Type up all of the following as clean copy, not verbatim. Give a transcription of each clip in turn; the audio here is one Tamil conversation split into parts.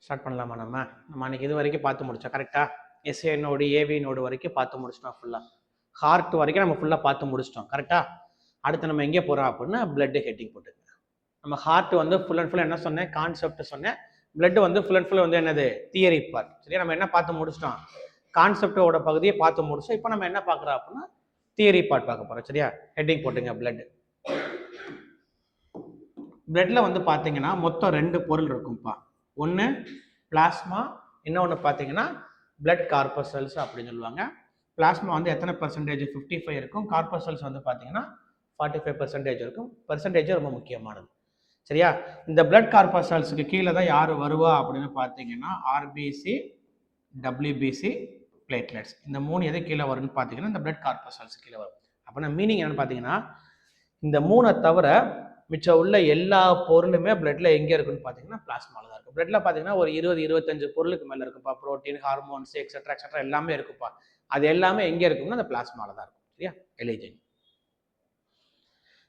ஸ்டார்ட் பண்ணலாமா? நம்ம அன்றைக்கி இது வரைக்கும் பார்த்து முடித்தோம் கரெக்டாக. எஸ்ஏ நோடு ஏவி நோடு வரைக்கும் பார்த்து முடிச்சிட்டோம். ஃபுல்லாக ஹார்ட் வரைக்கும் நம்ம ஃபுல்லாக பார்த்து முடிச்சிட்டோம் கரெக்டாக. அடுத்து நம்ம எங்கே போகிறோம் அப்படின்னா பிளட்டு ஹெட்டிங் போட்டுங்க. நம்ம ஹார்ட் வந்து ஃபுல் அண்ட் ஃபுல் என்ன சொன்னேன், கான்செப்ட் சொன்னேன். பிளட் வந்து ஃபுல் அண்ட் ஃபுல் வந்து என்னது, தியரி பார்ட். சரியா, நம்ம என்ன பார்த்து முடிச்சிட்டோம், கான்செப்டோட பகுதியை பார்த்து முடிச்சோம். இப்போ நம்ம என்ன பார்க்குறோம் அப்படின்னா தியரி பார்ட் பார்க்க போகிறோம். சரியா, ஹெட்டிங் போட்டுங்க. பிளட் பிளட்ல வந்து பார்த்தீங்கன்னா மொத்தம் 2 பொருள் இருக்கும்ப்பா. ஒன்று பிளாஸ்மா, இன்னொன்று பார்த்தீங்கன்னா பிளட் கார்பசல்ஸ் அப்படின்னு சொல்லுவாங்க. பிளாஸ்மா வந்து எத்தனை பர்சன்டேஜ், 55 இருக்கும். கார்பசல்ஸ் வந்து பார்த்தீங்கன்னா 45% இருக்கும். பர்சன்டேஜ் ரொம்ப முக்கியமானது. சரியா, இந்த பிளட் கார்பசல்ஸுக்கு கீழே தான் யார் வருவா அப்படின்னு பார்த்தீங்கன்னா ஆர்பிசி, டபிள்யூபிசி, பிளேட்லெட்ஸ். இந்த 3 எது கீழே வரும்னு பார்த்தீங்கன்னா இந்த பிளட் கார்பசல்ஸ் கீழே வரும். அப்படின்னா மீனிங் என்னன்னு பார்த்தீங்கன்னா இந்த 3 தவிர மிச்சம் உள்ள எல்லா பொருளுமே பிளட்ல எங்கே இருக்குன்னு பார்த்தீங்கன்னா பிளாஸ்மால தான் இருக்கும். பிளட்ல பார்த்தீங்கன்னா ஒரு 20-25 பொருளுக்கு மேலே இருக்குப்பா. புரோட்டீன், ஹார்மோன்ஸ், எக்ஸெட்ரா எல்லாமே இருக்குப்பா. அது எல்லாமே எங்கே இருக்கும்னா அந்த பிளாஸ்மால தான் இருக்கும். சரியா, எலிஜிங்.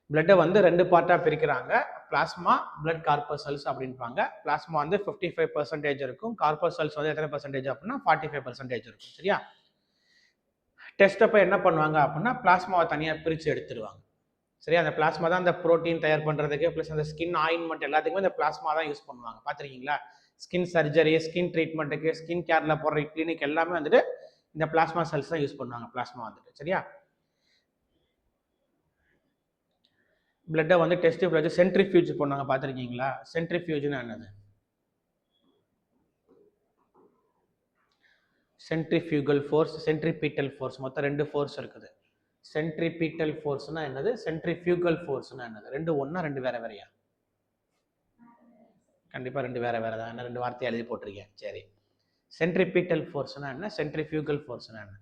பிளட்டை வந்து 2 பார்ட்டாக பிரிக்கிறாங்க. பிளாஸ்மா, பிளட் கார்பசல்ஸ் அப்படின்பாங்க. பிளாஸ்மா வந்து 55% இருக்கும். கார்பசல்ஸ் வந்து எத்தனை பர்சன்டேஜ் அப்படின்னா 45% இருக்கும். சரியா, டெஸ்ட் அப்போ என்ன பண்ணுவாங்க அப்படின்னா பிளாஸ்மாவை தனியாக பிரித்து எடுத்துருவாங்க. சரி, அந்த பிளாஸ்மா தான் அந்த ப்ரோட்டீன் தயார் பண்ணுறதுக்கு, ப்ளஸ் அந்த ஸ்கின் ஆயின்மெண்ட் எல்லாத்துக்குமே இந்த பிளாஸ்மா தான் யூஸ் பண்ணுவாங்க. பார்த்துருக்கீங்களா, ஸ்கின் சர்ஜரி, ஸ்கின் ட்ரீட்மெண்ட்டுக்கு, ஸ்கின் கேரில் போடுற கிளினிக் எல்லாமே வந்துட்டு இந்த பிளாஸ்மா செல்ஸ் தான் யூஸ் பண்ணுவாங்க. பிளாஸ்மா வந்துட்டு சரியா. பிளட்டை வந்து டெஸ்ட் டியூப்ல வச்சு சென்ட்ரிஃபியூஜ் பண்ணுவாங்க. பார்த்துருக்கீங்களா, சென்ட்ரிஃபியூஜ்னா என்னது, சென்ட்ரிஃபியூகல் ஃபோர்ஸ், சென்ட்ரிபீட்டல் ஃபோர்ஸ். மொத்தம் 2 ஃபோர்ஸ் இருக்குது. சென்ட்ரிபீட்டல் ஃபோர்ஸ்னா என்னது, சென்ட்ரிஃபியூகல் ஃபோர்ஸ்னா என்னது, 2 ஒண்ணா 2 வேற வேறையா? கண்டிப்பா 2 வேற வேற தான். என்ன 2 வார்த்தை எழுதி போட்டிருக்கேன். சரி, சென்ட்ரிபீட்டல் ஃபோர்ஸ்னா என்ன, சென்ட்ரிஃபியூகல் ஃபோர்ஸ்னா என்ன?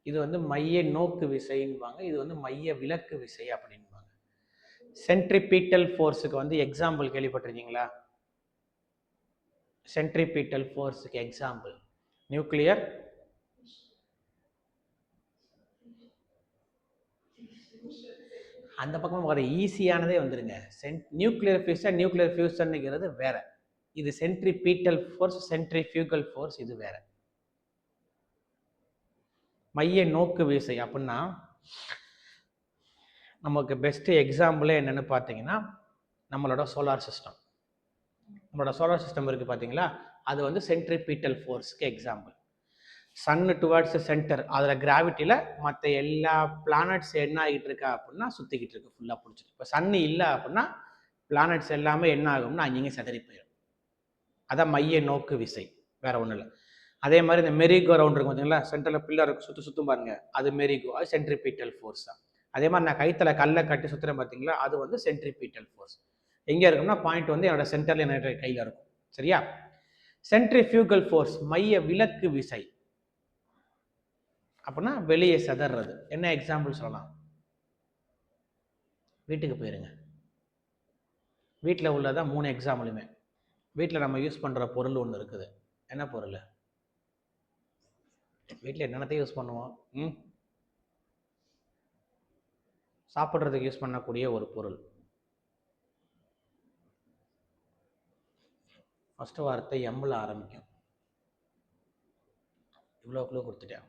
இது வந்து மைய நோக்கு விசைன்பாங்க, இது வந்து மைய விலக்கு விசை அப்படின்பாங்க. சென்ட்ரிபீட்டல் ஃபோர்ஸுக்கு வந்து எக்ஸாம்பிள் கேள்விப்பட்டிருக்கீங்களா? சென்ட்ரிபீட்டல் ஃபோர்ஸுக்கு எக்ஸாம்பிள் நியூக்ளியர், அந்த பக்கம் வர ஈஸியானதே வந்துருங்க. நியூக்ளியர் ஃபியூஷன், நியூக்ளியர் ஃபியூஷன்ங்கிறது வேற. இது சென்ட்ரிபீட்டல் ஃபோர்ஸ், சென்ட்ரிஃபியூகல் ஃபோர்ஸ் இது வேற. மைய நோக்கு விசை அப்படின்னா நமக்கு பெஸ்ட் எக்ஸாம்பிளே என்னன்னு பார்த்தீங்கன்னா நம்மளோட சோலார் சிஸ்டம். நம்மளோட சோலார் சிஸ்டம் இருக்குது பார்த்தீங்களா, அது வந்து சென்ட்ரிபீட்டல் ஃபோர்ஸ்க்கு எக்ஸாம்பிள். சன்னு டுவர்ட்ஸ் சென்டர், அதில் கிராவிட்டியில் மற்ற எல்லா பிளானட்ஸ் என்ன ஆகிட்டு இருக்கா அப்படின்னா சுற்றிக்கிட்டு இருக்கு, ஃபுல்லாக பிடிச்சிருக்கு. இப்போ சன்னு இல்லை அப்படின்னா பிளானட்ஸ் எல்லாமே என்ன ஆகும்னா அங்கேயே செதறி போயிடும். அதான் மைய நோக்கு விசை, வேற ஒன்றும் இல்லை. அதே மாதிரி இந்த மெரிகோ ரவுண்ட் இருக்கும் பார்த்தீங்களா, சென்டரில் பில்லர் சுற்றும் பாருங்க, அது மெரிகோ, அது சென்ட்ரிபீட்டல் ஃபோர்ஸ் தான். அதே மாதிரி நான் கைத்தில் கல்லை கட்டி சுற்றுறேன் பார்த்தீங்களா, அது வந்து சென்ட்ரிபீட்டல் ஃபோர்ஸ். எங்கே இருக்குன்னா பாயிண்ட் வந்து என்னோட சென்டரில் என்னோட கையில் இருக்கும். சரியா, சென்ட்ரிஃபியூகல் ஃபோர்ஸ் மைய விலக்கு விசை அப்படின்னா வெளியே செதறது. என்ன எக்ஸாம்பிள் சொல்லலாம், வீட்டுக்கு போயிருங்க. வீட்டில் உள்ளதான் 3 எக்ஸாம்பிளுமே. வீட்டில் நம்ம யூஸ் பண்ணுற பொருள் ஒன்று இருக்குது. என்ன பொருள், வீட்டில் என்னென்னத்தையும் யூஸ் பண்ணுவோம், சாப்பிட்றதுக்கு யூஸ் பண்ணக்கூடிய ஒரு பொருள். ஃபர்ஸ்ட் வார்த்தை எம்ல ஆரம்பிக்கும். இவ்வளோக்குள்ள கொடுத்துட்டேன்.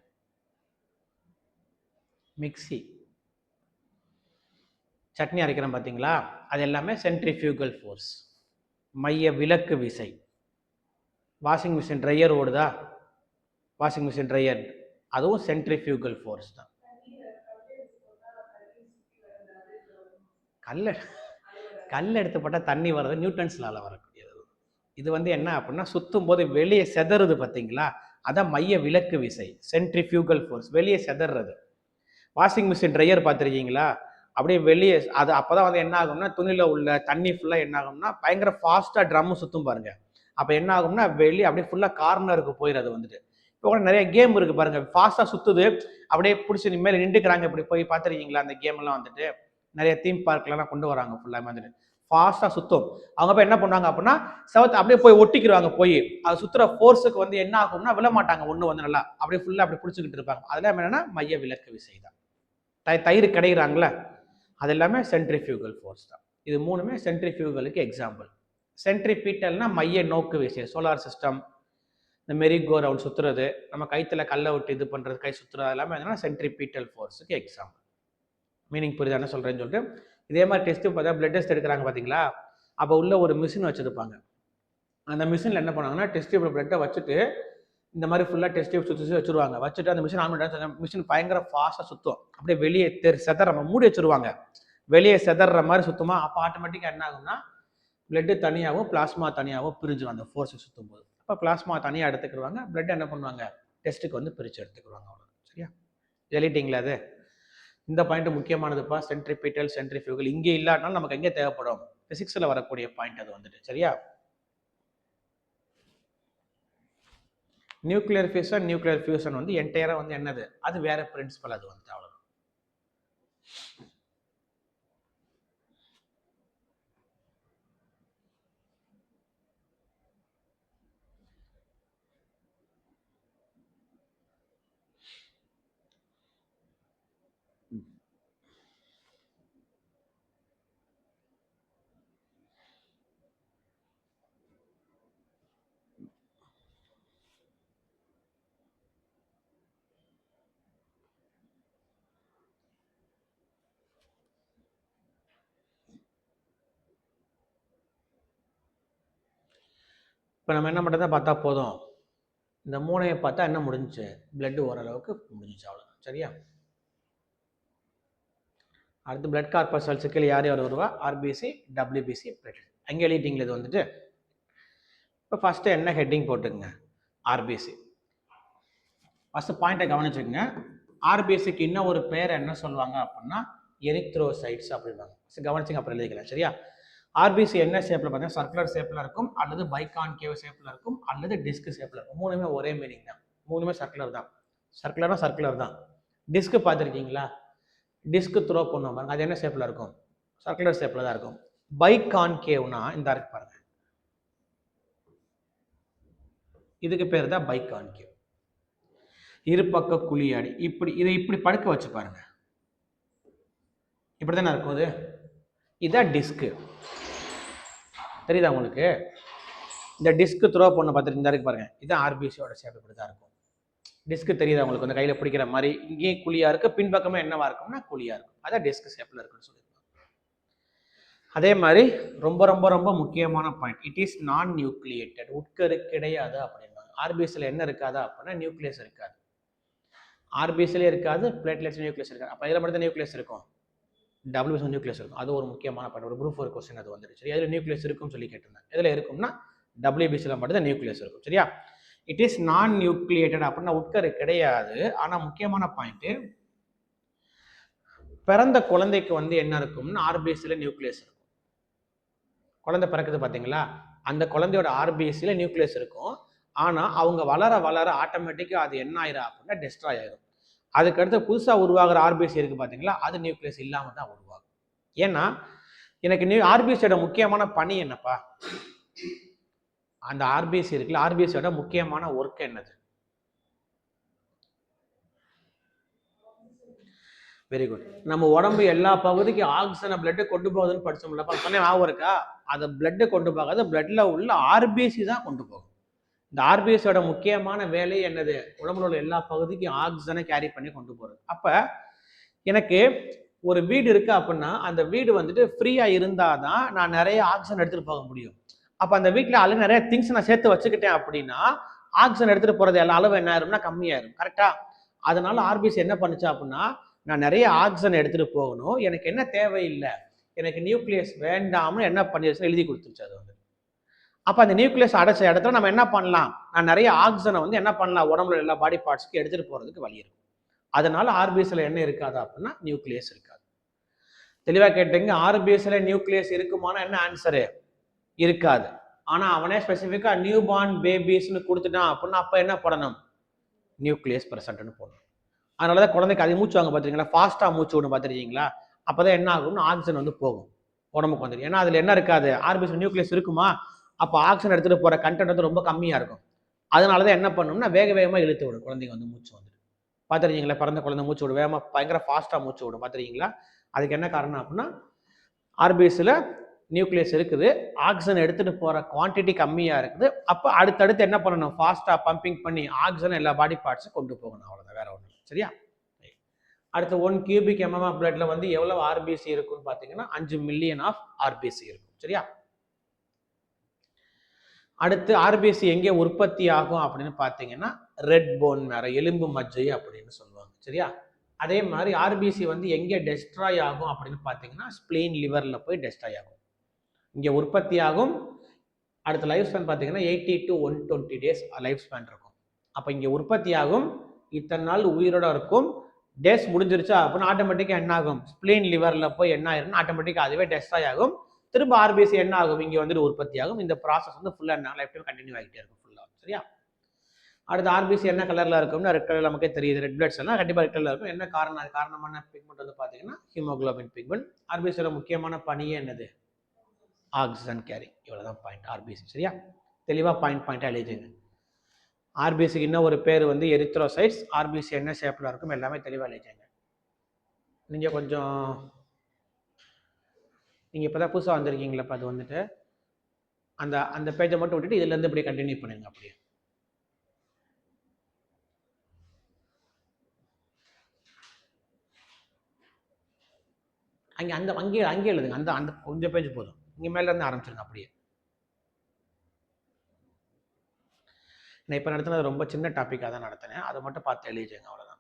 மிக்சி, சட்னி அரைக்கிறோம் பார்த்தீங்களா, அது எல்லாமே சென்ட்ரிஃபியூகல் ஃபோர்ஸ், மைய விலக்கு விசை. வாஷிங் மிஷின் ட்ரையர் ஓடுதா, வாஷிங் மிஷின் ட்ரையர், அதுவும் சென்ட்ரிஃபியூகல் ஃபோர்ஸ் தான். கல் எடுத்து போட்டால் தண்ணி வர்றது நியூட்டன்ஸ்லால வரக்கூடியது. இது வந்து என்ன அப்படின்னா சுற்றும் போது வெளியே செதறுது பார்த்தீங்களா, அதான் மைய விலக்கு விசை, சென்ட்ரிஃபியூகல் ஃபோர்ஸ், வெளியே செதறது. வாஷிங் மிஷின் ட்ரையர் பார்த்துருக்கீங்களா, அப்படியே வெளியே அது அப்போதான் வந்து என்ன ஆகும்னா துணியில் உள்ள தண்ணி ஃபுல்லாக என்ன ஆகும்னா பயங்கர ஃபாஸ்ட்டாக ட்ரம்மு சுற்றும் பாருங்க. அப்போ என்ன ஆகும்னா வெளியே அப்படியே ஃபுல்லாக கார்னருக்கு போயிடுறது வந்துட்டு. இப்போ கூட நிறைய கேம் இருக்குது பாருங்க, ஃபாஸ்ட்டாக சுற்றுது, அப்படியே பிடிச்சி மேலே நின்றுக்கிறாங்க. இப்படி போய் பார்த்துருக்கீங்களா, அந்த கேம்லாம் வந்துட்டு நிறைய தீம் பார்க்லாம் கொண்டு வராங்க. ஃபுல்லாக வந்துட்டு ஃபாஸ்ட்டாக சுற்றும். அவங்க போய் என்ன பண்ணுவாங்க அப்படின்னா செவத்து அப்படியே போய் ஒட்டிக்கிறாங்க. போய் அது சுற்றுற ஃபோர்ஸுக்கு வந்து என்ன ஆகும்னா விழ மாட்டாங்க. ஒன்று வந்து நல்லா அப்படியே ஃபுல்லாக அப்படி பிடிச்சிக்கிட்டு இருப்பாங்க. அதெல்லாம் என்னன்னா மைய விலக்கு விசை தான். தயிர் கிடைக்கிறாங்களே அது எல்லாமே சென்ட்ரிஃபியூகல் ஃபோர்ஸ் தான். இது மூணுமே சென்ட்ரிஃபியூகலுக்கு எக்ஸாம்பிள். சென்ட்ரிபீட்டல்னா மைய நோக்கு விசை, சோலார் சிஸ்டம், இந்த மெரி கோ ரவுண்ட் சுற்றுறது, நம்ம கைத்துல கல்லை விட்டு இது பண்ணுறது, கை சுற்றுறது எல்லாமே என்னன்னா சென்ட்ரிபீட்டல் ஃபோர்ஸுக்கு எக்ஸாம்பிள். மீனிங் புரியுது என்ன சொல்கிறேன்னு சொல்லிட்டு. இதே மாதிரி டெஸ்ட்டு பார்த்தா பிளட் டெஸ்ட் எடுக்கிறாங்க பார்த்தீங்களா, அப்போ உள்ள ஒரு மிஷின் வச்சுருப்பாங்க. அந்த மிஷினில் என்ன பண்ணாங்கன்னா டெஸ்ட் டியூப் பிளட்டை வச்சுட்டு இந்த மாதிரி ஃபுல்லாக டெஸ்ட் டியூப் சுற்றி வச்சுருவாங்க. வச்சுட்டு அந்த மிஷின் ஆன் பண்ணிட்டு மிஷின் பயங்கர ஃபாஸ்ட்டாக சுற்றும். அப்படியே வெளியே செதற மூடி வச்சுருவாங்க, வெளியே செதற மாதிரி சுத்தமாக. அப்போ ஆட்டோமேட்டிக்காக என்ன ஆகும்னா பிளட்டு தனியாகவும் பிளாஸ்மா தனியாகவும் பிரிஞ்சிடும் அந்த ஃபோர்ஸை சுற்றும் போது. அப்போ பிளாஸ்மா தனியாக எடுத்துக்கிடுவாங்க, பிளட் என்ன பண்ணுவாங்க டெஸ்ட்டுக்கு வந்து பிரித்து எடுத்துக்கிடுவாங்க. அவ்வளோ சரியா? எழுதிட்டீங்களா? அது இந்த பாயிண்ட் முக்கியமானதுப்பா. சென்ட்ரிபீட்டல் சென்ட்ரிஃபியூகல் இங்கே இல்லாட்டாலும் நமக்கு எங்கே தேவைப்படும், பிசிக்ஸில் வரக்கூடிய பாயிண்ட் அது வந்துட்டு. சரியா? நியூக்ளியர் ஃபியூஷன், நியூக்ளியர் ஃபியூஷன் வந்து என்டையராக வந்து என்னது, அது வேற பிரின்சிபல். அது வந்து அவ்வளோ. இப்போ நம்ம என்ன பண்ணுறதா பார்த்தா போதும், இந்த மூணையை பார்த்தா என்ன முடிஞ்சிச்சு, பிளட் ஓரளவுக்கு முடிஞ்சிச்சு. அவ்வளோ சரியா? அடுத்து பிளட் கார்பஸ்கள்ஸுக்கு யார் யார் வருவா, ஆர்பிசி, டபிள்யூபிசி, பிளேட்லெட். அங்கே எழுதிட்டீங்களா? இது வந்துட்டு இப்போ ஃபஸ்ட்டு என்ன ஹெட்டிங் போட்டுங்க, ஆர்பிசி. ஃபஸ்ட்டு பாயிண்ட்டை கவனிச்சுக்கோங்க. ஆர்பிசிக்கு இன்னும் ஒரு பேர் என்ன சொல்லுவாங்க அப்படின்னா எரித்ரோசைட்ஸ் அப்படின்வாங்க. கவனிச்சிங்க, அப்புறம் எழுதிக்கலாம். சரியா? ஆர்பிசி என்ன ஷேப்பில் பார்த்தீங்கன்னா சர்க்குலர் ஷேப்பில் இருக்கும், அல்லது பைகான்கேவ் ஷேப்பில் இருக்கும், அல்லது டிஸ்க் ஷேப்பில் இருக்கும். மூணுமே ஒரே மீனிங் தான், மூணுமே சர்க்குலர் தான். சர்க்குலர்னா சர்க்குலர் தான். டிஸ்க் பார்த்துருக்கீங்களா? டிஸ்க் த்ரோ பண்ணுவோம் பாருங்க, அது என்ன ஷேப்பில் இருக்கும், சர்க்குலர் ஷேப்பில் தான் இருக்கும். பைகான்கேவ்னா இந்த இருக்கு பாருங்க, இதுக்கு பேர் தான் பைகான்கேவ். இருபக்க குழியாடி. இப்படி இதை இப்படி படுக்க வச்சு பாருங்க, இப்படி தானே இருக்கும். அது இதுதான் டிஸ்க்கு. தெரியுதா உங்களுக்கு? இந்த டிஸ்க் த்ரோ பண்ண பார்த்துட்டு இந்த இருக்கு பாருங்க, இதுதான் ஆர்பிசியோட ஷேப். இப்படி தான் இருக்கும். டிஸ்க் தெரியுதா உங்களுக்கு? அந்த கையில் பிடிக்கிற மாதிரி இங்கேயும் குழியா இருக்கு, பின்பக்கமே என்னவா இருக்கும்னா குழியா இருக்கும். அதான் டிஸ்க் ஷேப்ல இருக்குன்னு சொல்லியிருக்கோம். அதே மாதிரி ரொம்ப ரொம்ப ரொம்ப முக்கியமான பாயிண்ட், இட் இஸ் நான் நியூக்ளியேட்டட். உட்கரு கிடையாது அப்படின்னாங்க. ஆர்பிசியில் என்ன இருக்காதா அப்படின்னா நியூக்ளியஸ் இருக்காது. ஆர்பிசிலே இருக்காது, பிளேட்லெட்ஸ் நியூக்ளியஸ் இருக்காது. அப்போ இதில் மட்டும் தான் நியூக்ளியஸ் இருக்கும், டபிள்யூபிசி நியூக்ளியஸ் இருக்கும். அது ஒரு முக்கியமான பாயிண்ட். ஒரு குரூப் 4 கொஸ்டின் அது வந்துடுச்சு. எதில் நியூக்ளியஸ் இருக்கும்னு சொல்லி கேட்டிருந்தேன். எதில் இருக்கும்னா டபிள்யூபிசியில் மட்டும் தான் நியூக்ளியஸ் இருக்கும். சரியா? இட் இஸ் நான் நியூக்ளியேட்டட் அப்படின்னா உட்கரு கிடையாது. ஆனால் முக்கியமான பாயிண்ட், பிறந்த குழந்தைக்கு வந்து என்ன இருக்கும்னா ஆர்பிசியில் நியூக்ளியஸ் இருக்கும். குழந்தை பிறக்குது பார்த்தீங்களா, அந்த குழந்தையோட ஆர்பிசியில் நியூக்ளியஸ் இருக்கும். ஆனால் அவங்க வளர வளர ஆட்டோமேட்டிக்காக அது என்ன ஆயிரும் அப்படின்னா டெஸ்ட்ராய் ஆயிரும். அதுக்கடுத்து புதுசாக உருவாகிற ஆர்பிசி இருக்குது பார்த்தீங்களா, அது நியூக்ளியஸ் இல்லாமல் தான் உருவாகும். ஏன்னா எனக்கு ஆர்பிசியோட முக்கியமான பணி என்னப்பா, அந்த ஆர்பிசி இருக்குல்ல, ஆர்பிசியோட முக்கியமான ஒர்க் என்னது? Very good. நம்ம உடம்பு எல்லா பகுதிக்கும் ஆக்சிஜனை பிளட்டு கொண்டு போகுதுன்னு படிச்சோம்லப்பா, சொன்னேன் ஞாபகம் இருக்கா? அதை பிளட்டு கொண்டு போகாது, பிளட்ல உள்ள ஆர்பிசி தான் கொண்டு போகும். இந்த ஆர்பிசியோட முக்கியமான வேலை என்னது, உடம்புல உள்ள எல்லா பகுதிக்கும் ஆக்சிஜனை கேரி பண்ணி கொண்டு போகிறது. அப்போ எனக்கு ஒரு வீடு இருக்கு அப்படின்னா அந்த வீடு வந்துட்டு ஃப்ரீயா இருந்தாதான் நான் நிறைய ஆக்சிஜன் எடுத்துட்டு போக முடியும். அப்போ அந்த வீட்டில் ஆளு நிறைய திங்ஸ் நான் சேர்த்து வச்சுக்கிட்டேன் அப்படின்னா ஆக்சிஜன் எடுத்துட்டு போறது எல்லா அளவு என்ன ஆயிரும்னா கம்மியாயிரும். கரெக்டா? அதனால ஆர்பிசி என்ன பண்ணுச்சு அப்படின்னா, நான் நிறைய ஆக்சிஜன் எடுத்துட்டு போகணும், எனக்கு என்ன தேவையில்லை, எனக்கு நியூக்ளியஸ் வேண்டாம்னு என்ன பண்ணிடுச்சுன்னு எழுதி கொடுத்துருச்சு அது வந்து. அப்போ அந்த நியூக்ளியஸ் அடைச்ச இடத்துல நம்ம என்ன பண்ணலாம், நான் நிறைய ஆக்சிஜனை வந்து என்ன பண்ணலாம், உடம்புல எல்லா பாடி பார்ட்ஸ்க்கு எடுத்துட்டு போறதுக்கு வழி இருக்கும். அதனால ஆர்பிசியில் என்ன இருக்காது அப்படின்னா நியூக்ளியஸ் இருக்காது. தெளிவாக கேட்டீங்க. ஆர்பிசியில் நியூக்ளியஸ் இருக்குமானா என்ன ஆன்சரு? இருக்காது. ஆனால் அவனே ஸ்பெசிஃபிக்காக நியூ பார்ன் பேபிஸ்ன்னு கொடுத்துட்டான் அப்படின்னா அப்போ என்ன போடணும், நியூக்ளியஸ் ப்ரெசன்ட்னு போடணும். அதனால தான் குழந்தைக்கு அதிக மூச்சு வாங்க பார்த்துருக்கீங்களா, ஃபாஸ்ட்டாக மூச்சு விடும் பார்த்துருக்கீங்களா, அப்போ தான் என்ன ஆகும்னு ஆக்சிஜன் வந்து போகும் உடம்புக்கு வந்துடும். ஏன்னா அதில் என்ன இருக்காது, ஆர்பிசி நியூக்ளியஸ் இருக்குமா, அப்போ ஆக்சிஜன் எடுத்துகிட்டு போகிற கண்டென்ட் வந்து ரொம்ப கம்மியாக இருக்கும். அதனால தான் என்ன பண்ணணும்னா வேக வேகமாக இழுத்து விடும் குழந்தைங்க வந்து மூச்சு வந்துடும். பார்த்துருக்கீங்களா, பிறந்த குழந்தை மூச்சு விடும் வேகமாக, பயங்கர ஃபாஸ்ட்டாக மூச்சு விடும் பார்த்துருக்கீங்களா. அதுக்கு என்ன காரணம் அப்படின்னா ஆர்பிசியில் நியூக்ளியஸ் இருக்குது, ஆக்சிஜன் எடுத்துகிட்டு போகிற குவான்டிட்டி கம்மியாக இருக்குது. அப்போ அடுத்தடுத்து என்ன பண்ணணும், ஃபாஸ்ட்டாக பம்பிங் பண்ணி ஆக்சிஜன் எல்லா பாடி பார்ட்ஸும் கொண்டு போகணும். அவ்வளோதான், வேற ஒன்றும் சரியா. அடுத்து 1 cubic mm ஆஃப் பிளட்ல வந்து எவ்வளவு ஆர்பிசி இருக்குன்னு பார்த்தீங்கன்னா 5 மில்லியன் ஆஃப் ஆர்பிசி இருக்கும். சரியா. அடுத்து ஆர்பிசி எங்கே உற்பத்தி ஆகும் அப்படின்னு பார்த்தீங்கன்னா ரெட் போன் மேரோ, எலும்பு மஜ்ஜை அப்படின்னு சொல்லுவாங்க. சரியா. அதே மாதிரி ஆர்பிசி வந்து எங்கே டெஸ்ட்ராய் ஆகும் அப்படின்னு பார்த்தீங்கன்னா ஸ்பிளீன் லிவரில் போய் டெஸ்ட்ராய் ஆகும். இங்கே உற்பத்தி ஆகும். அடுத்த லைஃப் ஸ்பேன் பார்த்தீங்கன்னா 80 to 120 days லைஃப் ஸ்பேன் இருக்கும். அப்போ இங்கே உற்பத்தி ஆகும், இத்தனை நாள் உயிரோட இருக்கும். டேஸ் முடிஞ்சிருச்சா அப்படின்னா ஆட்டோமேட்டிக்காக என்ன ஆகும், ஸ்பிளீன் லிவரில் போய் என்ன ஆயிரும்னா ஆட்டோமேட்டிக்காக அதுவே டெஸ்ட்ராய் ஆகும். திரும்ப ஆர்பிசி என்ன ஆகும், இங்கே வந்துட்டு உற்பத்தி ஆகும். இந்த ப்ராசஸ் வந்து ஃபுல்லாக லைஃப் டைம் கண்டினியூ ஆகிட்டே இருக்கும் ஃபுல்லாக. சரியா. அடுத்து ஆர்பிசி என்ன கலரில் இருக்கும்னா ரெட் கலர் நமக்கே தெரியுது. ரெட் பிளட்ஸ் எல்லாம் கண்டிப்பாக ரெட் கலரில் இருக்கும். என்ன காரணம், அது காரணமான பிக்மெண்ட் வந்து பார்த்தீங்கன்னா ஹீமோகுளோபின் பிக்மெண்ட். ஆர்பிசியோட முக்கியமான பணியே என்னது, ஆக்சிஜன் கேரி. இவ்வளோதான் பாயிண்ட் ஆர்பிசி. சரியா. தெளிவாக பாயிண்டாக எழுதிங்க. ஆர்பிசிக்கு இன்னும் ஒரு பேர் வந்து எரித்ரோசைட்ஸ். ஆர்பிசி என்ன ஷேப்பில் இருக்கும் எல்லாமே தெளிவாக எழுதிங்க. நீங்கள் கொஞ்சம் நீங்கள் இப்போ தான் புதுசாக வந்திருக்கீங்களப்பா, அது வந்துட்டு அந்த பேஜை மட்டும் விட்டுட்டு இதுலேருந்து இப்படியே கண்டினியூ பண்ணுங்க. அப்படியே அங்கே எழுதுங்க. அந்த கொஞ்சம் பேஜ் போதும். இங்கே மேலேருந்து ஆரம்பிச்சிருங்க. அப்படியே நான் இப்போ நடத்தினது ரொம்ப சின்ன டாப்பிக்காக தான் நடத்தினேன், அதை மட்டும் பார்த்து எழுதிச்சுங்க. அவ்வளோதான்.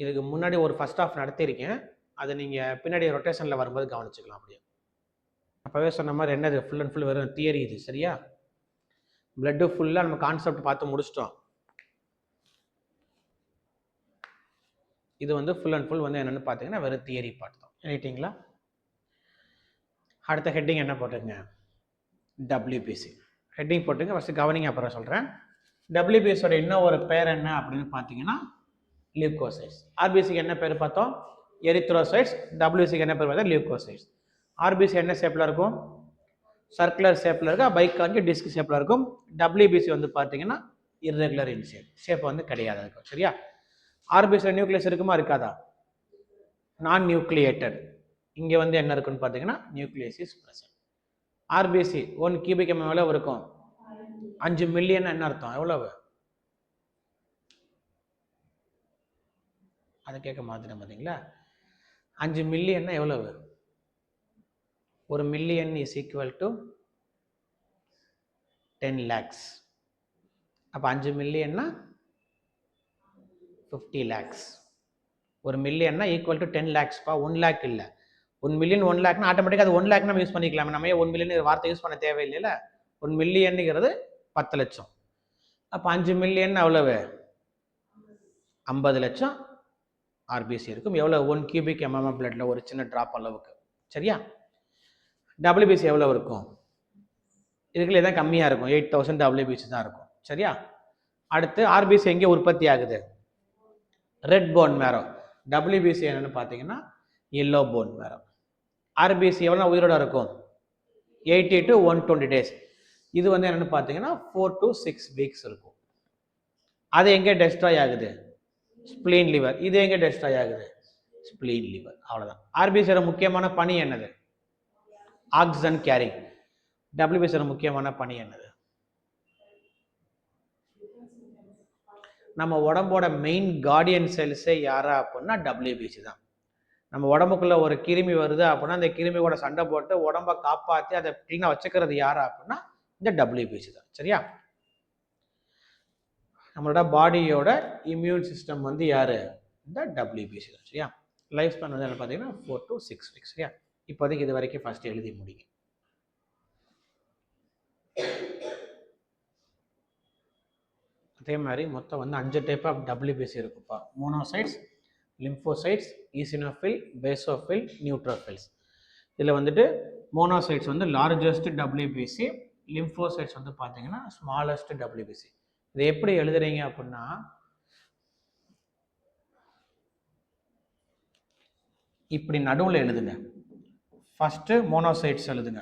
இதுக்கு முன்னாடி ஒரு ஃபர்ஸ்ட் ஆஃப் நடத்தியிருக்கேன், அதை நீங்கள் பின்னாடி ரொட்டேஷனில் வரும்போது கவனிச்சுக்கலாம். அப்படியே அப்போவே சொன்ன மாதிரி என்னது ஃபுல் அண்ட் ஃபுல் வெறும் தியரி இது. சரியா. பிளட்டு ஃபுல்லாக நம்ம கான்செப்ட் பார்த்து முடிச்சிட்டோம். இது வந்து ஃபுல் அண்ட் ஃபுல் வந்து என்னென்னு பார்த்தீங்கன்னா வெறும் தியரி பார்ட் தான். எழுதிட்டீங்களா. அடுத்த ஹெட்டிங் என்ன போட்டுங்க, டபிள்யூபிசி ஹெட்டிங் போட்டுங்க. ஃபஸ்ட்டு கவனிங்க, அப்புறம் சொல்கிறேன். டபிள்யூபிசியோட இன்னும் ஒரு பேர் என்ன அப்படின்னு பார்த்தீங்கன்னா லியூகோசைட்ஸ். ஆர்பிசிக்கு என்ன பேர் பார்த்தோம், எரித்ரோசைட்ஸ். டபிள்யூசிக்கு என்ன பேர் பார்த்தா லியூகோசைட்ஸ். ஆர்பிசி என்ன ஷேப்பில் இருக்கும், சர்க்குலர் ஷேப்பில் இருக்கா, பைக்கானிக் டிஸ்க் ஷேப்பில் இருக்கும். டபிள்யூபிசி வந்து பார்த்தீங்கன்னா இர்ரெகுலர் இன் ஷேப் வந்து கிடையாது இருக்கும். சரியா. ஆர்பிசியில் நியூக்ளியஸ் இருக்குமா இருக்காதா, நான் நியூக்ளியேட்டட். இங்கே வந்து என்ன இருக்குன்னு பார்த்தீங்கன்னா nucleus is present. RBC 1 cubic mm எவ்வளவு இருக்கும், 5 மில்லியன் என்ன அர்த்தம், எவ்வளவு, அதை கேட்க மாத்திரம் பார்த்தீங்களா. 5 மில்லியன்னா எவ்வளவு, 1 million is equal to 10 lakhs. அப்போ 5 மில்லியன்னா 50 lakhs. 1 மில்லியன்னா ஈக்குவல் டு 10 lakhs பா, 1 lakh இல்லை. 1 மில்லியன் 1 லேக்னா ஆட்டோமேட்டிக்காக அது 1 லேக் நம்ம யூஸ் பண்ணிக்கலாம். நம்ம 1 மில்லியன் வார்த்தை யூஸ் பண்ண தேவையில்லைல்ல. 1 மில்லியனுங்கிறது 10 லட்சம். அப்போ 5 மில்லியன் அவ்வளவு 50 லட்சம் ஆர்பிசி இருக்கும். எவ்வளோ, 1 cubic mm பிளட்ல ஒரு சின்ன ட்ராப் அளவுக்கு. சரியா. டபிள்யூபிசி எவ்வளோ இருக்கும், இதுக்குள்ளே தான் கம்மியாக இருக்கும், 8000 டபிள்யூபிசி தான் இருக்கும். சரியா. அடுத்து ஆர்பிசி எங்கே உற்பத்தி ஆகுது, ரெட் போன் மேரோ. டபிள்யூபிசி என்னன்னு பார்த்தீங்கன்னா எல்லோ போன் மேரோ. ஆர்பிசி எவ்வளோ உயிரோட இருக்கும், 80 to 120 days. இது வந்து என்னென்னு பார்த்தீங்கன்னா 4 to 6 weeks இருக்கும். அது எங்கே டெஸ்ட்ராய் ஆகுது, ஸ்பிளீன் லிவர். இது எங்கே டெஸ்ட்ராய் ஆகுது, ஸ்பிளீன் லிவர். அவ்வளோதான். ஆர்பிசியோட முக்கியமான பணி என்னது, ஆக்சிஜன் கேரிங். டபிள்யூபிசியோட முக்கியமான பணி என்னது, நம்ம உடம்போட மெயின் கார்டியன் செல்ஸே யாரா அப்படின்னா டபிள்யூபிசி தான். நம்ம உடம்புக்குள்ள ஒரு கிருமி வருது அப்படின்னா அந்த கிருமியோட சண்டை போட்டு உடம்பை காப்பாற்றி அதை கிளீனாக வச்சுக்கிறது யாரா அப்படின்னா இந்த டபிள்யூபிசி தான். சரியா. நம்மளோட பாடியோட இம்யூன் சிஸ்டம் வந்து யாரு, இந்த டபிள்யூபிசி தான். சரியா. லைஃப் ஸ்பேன் வந்து என்ன பார்த்தீங்கன்னா 4 to 6 weeks. சரியா. இப்போதைக்கு இது வரைக்கும் ஃபர்ஸ்ட் எழுதி முடிங்க. அதே மாதிரி மொத்தம் வந்து 5 டைப் ஆஃப் டபிள்யூபிசி இருக்குப்பா. Monocytes, lymphocytes, ஈசினோஃபில், பேசோஃபில், neutrophils. இதில் வந்துட்டு மோனோசைட்ஸ் வந்து லார்ஜஸ்ட் டபிள்யூபிசி, லிம்போசைட்ஸ் வந்து பார்த்தீங்கன்னா ஸ்மாலஸ்ட் டபிள்யூபிசி. இதை எப்படி எழுதுறீங்க அப்படின்னா இப்படி நடுவில் எழுதுங்க. ஃபர்ஸ்ட்டு மோனோசைட்ஸ் எழுதுங்க,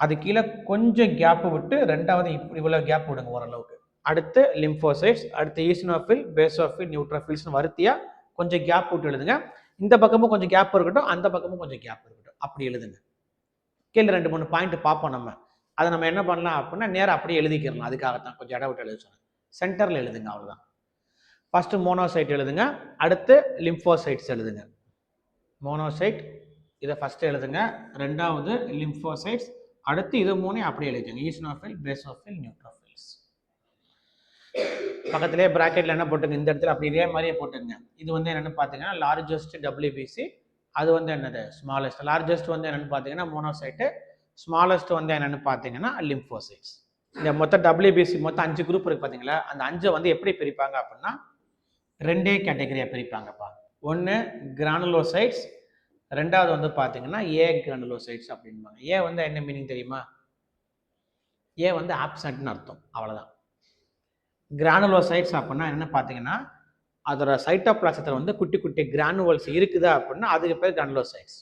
அது கீழே கொஞ்சம் கேப்பு விட்டு ரெண்டாவது இப்படி இவ்வளோ கேப் விடுங்க ஓரளவுக்கு. அடுத்து லிம்போசைட்ஸ், அடுத்து ஈசினோஃபில், பேசோஃபில், நியூட்ரோஃபில்ஸ்னு வருத்தியாக கொஞ்சம் கேப் விட்டு எழுதுங்க. இந்த பக்கமும் கொஞ்சம் கேப் இருக்கட்டும், அந்த பக்கமும் கொஞ்சம் கேப் இருக்கட்டும். அப்படி எழுதுங்க. கீழே 2-3 பாயிண்ட் பார்ப்போம் நம்ம. அதை நம்ம என்ன பண்ணலாம் அப்படின்னா நேரம் அப்படியே எழுதிக்கிறலாம். அதுக்காகத்தான் கொஞ்சம் இடம் விட்டு எழுத சொன்னேன். சென்டரில் எழுதுங்க, அவ்வளோதான். ஃபர்ஸ்ட் மோனோசைட் எழுதுங்க, அடுத்து லிம்போசைட்ஸ் எழுதுங்க. மோனோசைட் இதை ஃபர்ஸ்ட் எழுதுங்க, ரெண்டாவது லிம்போசைட்ஸ், அடுத்து இது 3 அப்படியே எழுதுங்க. ஈசினோஃபில், பேசோஃபில், நியூட்ரோஃபில்ஸ். பக்கத்திலே பிராக்கெட்ல என்ன போட்டுங்க, இந்த இடத்துல அப்படி இதே மாதிரியே போட்டுங்க. இது வந்து என்னன்னு பார்த்தீங்கன்னா லார்ஜஸ்ட் WBC, அது வந்து என்னது ஸ்மாலஸ்ட். லார்ஜஸ்ட் வந்து என்னன்னு பார்த்தீங்கன்னா மோனோசைட்டு, ஸ்மாலஸ்ட் வந்து என்னன்னு பார்த்தீங்கன்னா லிம்போசைட்ஸ். இந்த மொத்த WBC மொத்தம் 5 குரூப் இருக்கு பார்த்தீங்களா, அந்த 5 வந்து எப்படி பிரிப்பாங்க அப்படின்னா 2 கேட்டகரியாக பிரிப்பாங்கப்பா. ஒன்று கிரானுலோசைட்ஸ், ரெண்டாவது வந்து பார்த்தீங்கன்னா ஏ கிரானுலோசைட்ஸ் அப்படின்பாங்க. ஏ வந்து என்ன மீனிங் தெரியுமா? ஏ வந்து ஆப்சண்ட்னு அர்த்தம், அவ்வளோதான். கிரானுலோசைட்ஸ் அப்படின்னா என்ன பார்த்தீங்கன்னா அதோட சைட்டோபிளாசத்தில் வந்து குட்டி குட்டி கிரானுவல்ஸ் இருக்குதா அப்படின்னா அதுக்கு பேர் கிரானுலோசைட்ஸ்.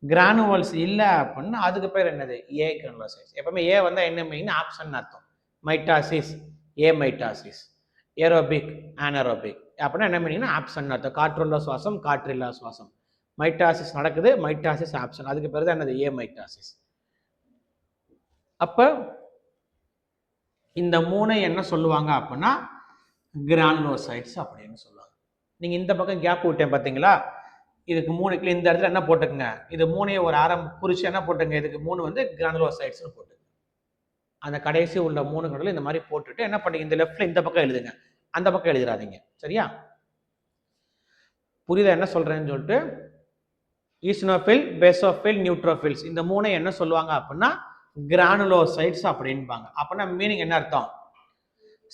கிரானுவல்ஸ் இல்லை அப்படின்னா அதுக்கு பேர் என்னது? ஏ கிரானுலோசைட்ஸ். எப்பவுமே ஏ வந்து என்ன மீனிங்? ஆப்சன் அர்த்தம். மைட்டாசிஸ், ஏ மைட்டாசிஸ், ஏரோபிக், ஆனரோபிக் அப்படின்னா என்ன மீனிங்னா ஆப்சன் அர்த்தம். காற்றுள்ள சுவாசம், காற்றில்லா சுவாசம். மைட்டாசிஸ் நடக்குது, மைட்டாசிஸ் ஆப்சன், அதுக்கு பேர் தான் என்னது? ஏ மைட்டாசிஸ். அப்போ இந்த 3 என்ன சொல்லுவாங்க அப்படின்னா கிரானுலோசைட்ஸ் அப்படின்னு சொல்லுவாங்க. நீங்கள் இந்த பக்கம் கேப் விட்டேன் பார்த்தீங்களா, இதுக்கு 3 இந்த இடத்துல என்ன போட்டுக்குங்க, இது 3 ஒரு ஆரம் குறிச்சு என்ன போட்டுங்க, இதுக்கு 3 வந்து கிரானுலோசைட்ஸ்னு போட்டு அந்த கடைசி உள்ள 3 கடலும் இந்த மாதிரி போட்டுட்டு என்ன பண்ணீங்க, இந்த லெஃப்ட்ல இந்த பக்கம் எழுதுங்க, அந்த பக்கம் எழுதிடாதீங்க. சரியா? புரியுதா என்ன சொல்றேன்னு சொல்லிட்டு? ஈசினோஃபில், பேசோஃபில், நியூட்ரோஃபில்ஸ் இந்த 3 என்ன சொல்லுவாங்க அப்படின்னா கிரானுலோசைட்ஸ் அப்படின்பாங்க. அப்படின்னா மீனிங் என்ன அர்த்தம்?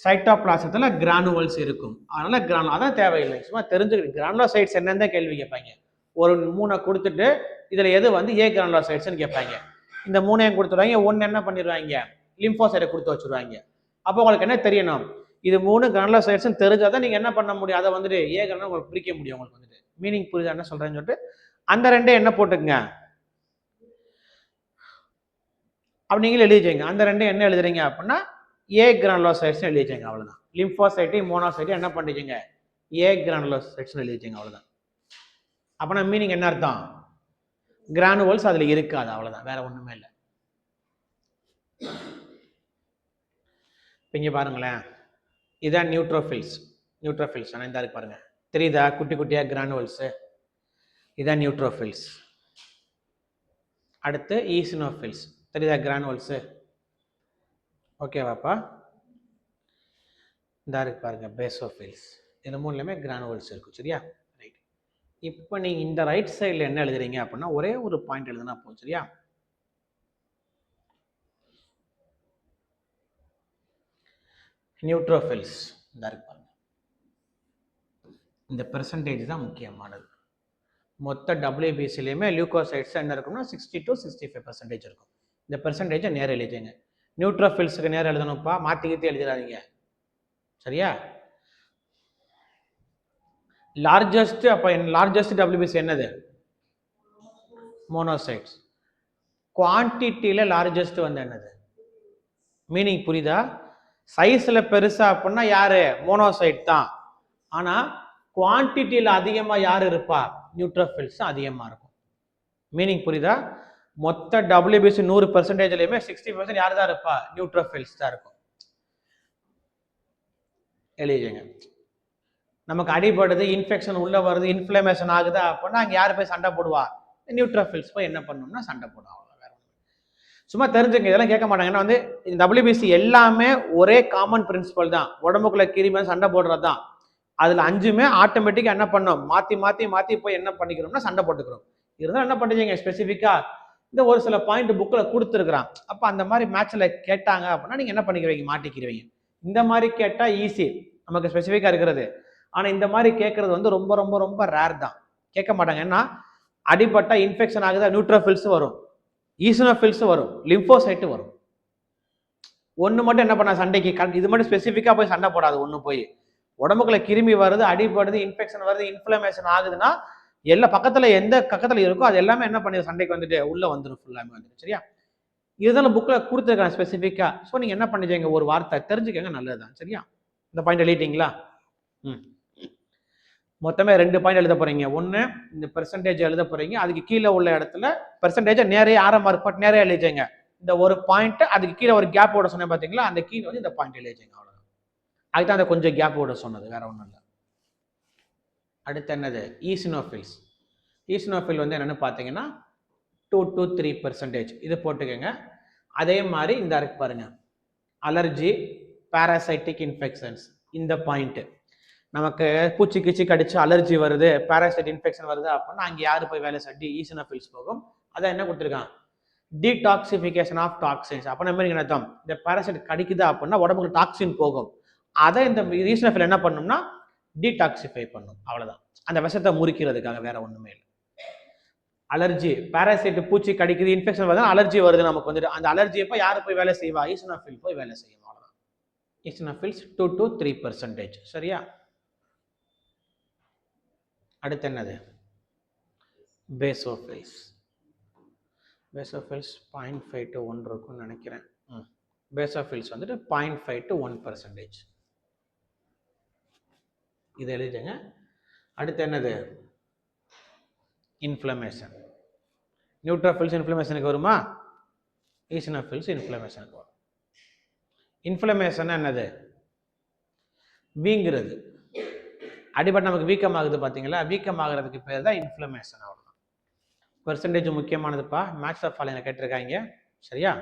சைட்டோபிளாசத்துல கிரானுவல்ஸ் இருக்கும், அதனால அதான் தேவையில்லை, சும்மா தெரிஞ்சுக்கிட்டு கிரானுலோசைட்ஸ் என்னன்னு கேள்வி கேட்பாங்க. ஒரு 3 கொடுத்துட்டு இதுல எது வந்து ஏ கிரானுலோசைட்ஸ்னு கேட்பாங்க. இந்த 3 கொடுத்துருவாங்க, ஒன்று என்ன பண்ணிடுவாங்க, லிம்போசைட்டை கொடுத்து வச்சுருவாங்க. அப்போ உங்களுக்கு என்ன தெரியணும், இது 3 கிரானுலோசைட்ஸ் தெரிஞ்சாதான் நீங்க என்ன பண்ண முடியும், அதை வந்துட்டு ஏ கிரானுல உங்களுக்கு பிரிக்க முடியும். உங்களுக்கு வந்துட்டு மீனிங் புரியுதா என்ன சொல்றேன்னு சொல்லிட்டு அந்த 2 என்ன போட்டுங்க அப்படி நீங்களும் எழுதிச்சீங்க. அந்த 2 என்ன எழுதுறீங்க அப்படின்னா ஏ கிரானுலோசைட்ஸ் எழுதிச்சீங்க, அவ்வளவுதான். லிம்போசைட்டையும் மோனோசைட்டையும் என்ன பண்ணிட்டீங்க, ஏ கிரானுலோசைட்ஸ் எழுதிச்சீங்க, அவ்வளவுதான். அப்படின்னா மீனிங் என்ன அர்த்தம்? கிரானுவல்ஸ் அதுல இருக்காது, அவ்வளவுதான், வேற ஒண்ணுமே இல்லை. இங்க பாருங்களேன், இதான் நியூட்ரோஃபில்ஸ். நியூட்ரோஃபில்ஸ் ஆனால் இந்த இருக்கு பாருங்க, தெரியுதா குட்டி குட்டியா கிரானுவல்ஸ்? இதான் நியூட்ரோஃபில்ஸ். அடுத்து ஈசினோஃபில்ஸ், தெரியுதா கிரானுவல்ஸ்? ஓகேவாப்பா? இந்த இருக்கு பாருங்க பேசோஃபில்ஸ். இந்த 3லயுமே கிரானுவல்ஸ் இருக்கும். சரியா? ரைட். இப்போ நீங்க இந்த ரைட் சைடில் என்ன எழுதுறீங்க அப்படின்னா ஒரே ஒரு பாயிண்ட் எழுதுனா போதும். சரியா? நியூட்ரோஃபில்ஸ் இந்த இருக்கு பாருங்க, இந்த பெர்சன்டேஜ் தான் முக்கியமானது. மொத்த WBCலையுமே லியூகோசைட்ஸ் என்ன இருக்கும்னா 60 to 65% இருக்கும். இந்த பெர்சன்டேஜை நேரம் எழுதிங்க. நியூட்ரோஃபில்ஸுக்கு நேரம் எழுதணும்ப்பா, மாற்றிக்கிட்டே எழுதிடாதீங்க. சரியா? லார்ஜஸ்ட், அப்போ லார்ஜஸ்ட் WBC என்னது? மோனோசைட்ஸ். குவான்டிட்டியில் லார்ஜஸ்ட் வந்து என்னது? மீனிங் புரியுதா? சைஸில் பெருசா அப்படின்னா யாரு? மோனோசைட் தான். ஆனால் குவான்டிட்டியில் அதிகமாக யார் இருப்பா? நியூட்ரோஃபில்ஸ் அதிகமாக இருக்கும். மீனிங் புரியுதா? மொத்த WBC 100%லயுமே 60% யார் தான் இருப்பா? நியூட்ரோஃபில்ஸ் தான் இருக்கும். எழுதிங்க. நமக்கு அடிபடுது, இன்ஃபெக்ஷன் உள்ள வருது, இன்ஃப்ளமேஷன் ஆகுதா அப்படின்னா அங்கே யார் போய் சண்டை போடுவா? நியூட்ரோஃபில்ஸ் போய் என்ன பண்ணணும்னா சண்டை போடுவா. சும்மா தெரிஞ்சுங்க, இதெல்லாம் கேட்க மாட்டாங்க. ஏன்னா வந்து இந்த WBC எல்லாமே ஒரே காமன் பிரின்சிபல் தான், உடம்புக்குள்ள கிருமி சண்டை போடுறது தான். அதுல 5மே ஆட்டோமேட்டிக்கா என்ன பண்ணோம், மாத்தி மாத்தி மாத்தி போய் என்ன பண்ணிக்கிறோம்னா சண்டை போட்டுக்கிறோம். இருந்தாலும் என்ன பண்ணுறீங்க, ஸ்பெசிஃபிக்கா இந்த ஒரு சில பாயிண்ட் புக்கில் கொடுத்துருக்குறான். அப்போ அந்த மாதிரி மேட்ச்ல கேட்டாங்க அப்படின்னா நீங்க என்ன பண்ணிக்கிறீங்க, மாட்டிக்கிறீங்க. இந்த மாதிரி கேட்டா ஈஸி, நமக்கு ஸ்பெசிஃபிக்கா இருக்கிறது. ஆனா இந்த மாதிரி கேட்கறது வந்து ரொம்ப ரொம்ப ரொம்ப ரேர் தான், கேட்க மாட்டாங்க. ஏன்னா அடிபட்டா இன்ஃபெக்ஷன் ஆகுதா, நியூட்ரோஃபில்ஸ் வரும், ஈசினோஃபில்ஸ் வரும், லிம்போசைட் வரும். ஒன்று மட்டும் என்ன பண்ண சண்டைக்கு, இது மட்டும் ஸ்பெசிஃபிக்காக போய் சண்டை போடாது. ஒன்று போய் உடம்புக்குள்ள கிருமி வருது, அடிபடுது, இன்ஃபெக்ஷன் வருது, இன்ஃப்ளமேஷன் ஆகுதுன்னா எல்லா பக்கத்தில் எந்த பக்கத்தில் இருக்கோ அது எல்லாமே என்ன பண்ணி சண்டைக்கு வந்துட்டு உள்ள வந்துடும், ஃபுல்லாமே வந்துடும். சரியா? இதுதான் புக்கில் கொடுத்துருக்காங்க ஸ்பெசிஃபிக்காக. ஸோ நீங்கள் என்ன பண்ணிச்சீங்க, ஒரு வார்த்தை தெரிஞ்சுக்கங்க, நல்லதுதான். சரியா? இந்த பாயிண்ட் எழுதிட்டீங்களா? மொத்தமே 2 பாயிண்ட் எழுத போறீங்க. ஒன்று இந்த பெர்சன்டேஜ் எழுத போறீங்க, அதுக்கு கீழே உள்ள இடத்துல பெர்சன்டேஜை நேரே ஆரம் மார்க் போட்டு நேரே எழுதிங்க. இந்த ஒரு பாயிண்ட் அதுக்கு கீழே ஒரு கேப் ஓட சொன்னேன் பார்த்தீங்களா, அந்த கீழே வந்து இந்த பாயிண்ட் எழுதிங்க. அவ்வளோதான். அதுதான் அந்த கொஞ்சம் கேப் ஓட சொன்னது, வேற ஒன்றும் இல்லை. அடுத்து என்னது? ஈசினோஃபில்ஸ். ஈசினோஃபில் வந்து என்னென்னு பார்த்தீங்கன்னா 2 to 3%. இது போட்டுக்கோங்க. அதே மாதிரி இந்த இருக்கு பாருங்க, அலர்ஜி, பாராசைட்டிக் இன்ஃபெக்ஷன்ஸ். இந்த பாயிண்ட் நமக்கு பூச்சி கிச்சி கடிச்சு அலர்ஜி வருது, பாராசைட் இன்ஃபெக்ஷன் வருது அப்படின்னா அங்கே யார் போய் வேலை செஞ்சு? ஈசினோஃபில்ஸ் போகும். அதான் என்ன கொடுத்துருக்கான்? Detoxification of toxins. அப்போ நம்ம என்ன அர்த்தம்? இந்த பாராசைட் கடிக்குது அப்படின்னா உடம்புக்கு டாக்ஸின் போகும். அதை இந்த ஈசினோஃபில் என்ன பண்ணும்னா டீடாக்சிஃபை பண்ணும். அவ்வளோதான், அந்த விஷத்தை முறிக்கிறதுக்காக, வேற ஒன்றுமே இல்லை. அலர்ஜி, பாராசைட் பூச்சி கடிக்குது, இன்ஃபெக்ஷன் வருது, அலர்ஜி வருது நமக்கு வந்துட்டு. அந்த அலர்ஜியை போய் யார் போய் வேலை செய்வா? ஈசினோஃபில் போய் வேலை செய்யும். அவ்வளோதான். ஈசினோஃபில்ஸ் 2 to 3%. சரியா? அடுத்து என்னது? பேசோஃபில்ஸ். பேசோஃபில்ஸ் 0.5 to 1 இருக்கும்னு நினைக்கிறேன். பேசோஃபில்ஸ் வந்துட்டு 0.5 to 1%. இது எழுதிடுங்க. அடுத்து என்னது? இன்ஃப்ளமேஷன். நியூட்ரோஃபில்ஸ் இன்ஃப்ளமேஷனுக்கு வருமா? ஈசினோஃபில்ஸ் இன்ஃப்ளமேஷனுக்கு வரும். இன்ஃப்ளமேஷன் என்னது? வீங்குறது. அடிபட்டு நமக்கு வீக்கம் ஆகுது பார்த்தீங்களா, வீக்கம் ஆகுறதுக்கு பேர் தான் இன்ஃப்ளமேஷன். அவ்வளோதான். பெர்சன்டேஜ் முக்கியமானதுப்பா, மேட்ச் ஆஃப் ஃபாலோயிங் கேட்டிருக்காங்க. சரியா?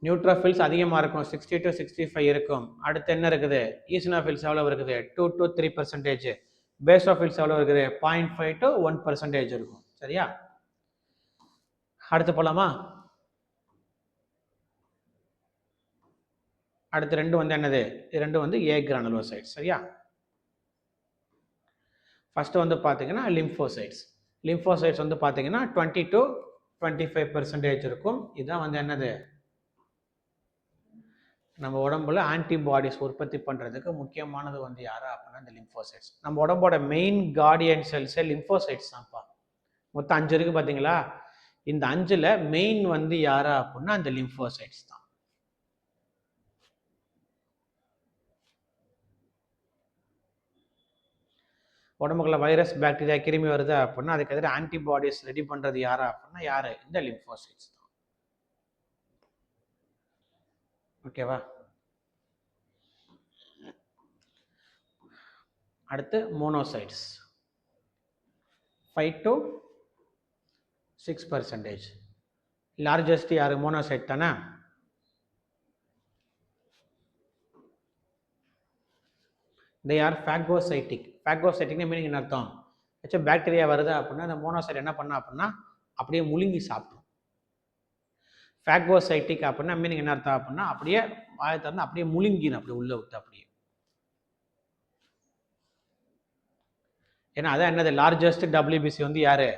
நியூட்ரோஃபில்ஸ் அதிகமாக இருக்கும், 60 to 65 இருக்கும். அடுத்து என்ன இருக்குது? ஈசினோஃபில்ஸ் எவ்வளோ இருக்குது? 2 to 3%. பேசோஃபில்ஸ் எவ்வளோ இருக்குது? 0.5 to 1% இருக்கும். சரியா? அடுத்து போலாமா? அடுத்து ரெண்டு வந்து என்னது? இது ரெண்டு வந்து ஏ கிரானுலோசைட்ஸ். சரியா? ஃபர்ஸ்ட் வந்து பார்த்தீங்கன்னா லிம்போசைட்ஸ். லிம்போசைட்ஸ் வந்து பார்த்தீங்கன்னா 20 to 25% இருக்கும். இதுதான் வந்து என்னது? நம்ம உடம்புல ஆன்டிபாடிஸ் உற்பத்தி பண்ணுறதுக்கு முக்கியமானது வந்து யாரா அப்படின்னா இந்த லிம்போசைட்ஸ். நம்ம உடம்போட மெயின் கார்டியன் செல்ஸே லிம்போசைட்ஸ் தான்ப்பா. மொத்தம் 5 இருக்குது பார்த்தீங்களா? இந்த 5ல் மெயின் வந்து யாரா அப்படின்னா அந்த லிம்போசைட்ஸ் தான். உடம்புக்குள்ள வைரஸ், பாக்டீரியா, கிருமி வருது அப்படின்னா அதுக்கு எதிராக ஆன்டிபாடிஸ் ரெடி பண்ணுறது யாரா அப்படின்னா யாரு? இந்த லிம்போசைட்ஸ் தான். ஓகேவா? அடுத்து மோனோசைட்ஸ் 5 to 6%. லார்ஜஸ்ட் யாரு? மோனோசைட் தானே. they are phagocytic. phagocytic meaning என்ன அர்த்தம்? ஏதாச்சும் பாக்டீரியா வருது அப்படின்னா அந்த மோனோசைட் என்ன பண்ணா அப்படின்னா அப்படியே முழுங்கி சாப்பிடும். phagocytic அப்படின்னா மீனிங் என்ன அர்த்தம் அப்படின்னா அப்படியே வாயை திறந்து அப்படியே முழுங்கிடும், அப்படியே உள்ள விட்டு அப்படியே. ஏன்னா அதான் என்னது? லார்ஜஸ்ட் WBC வந்து யாரு?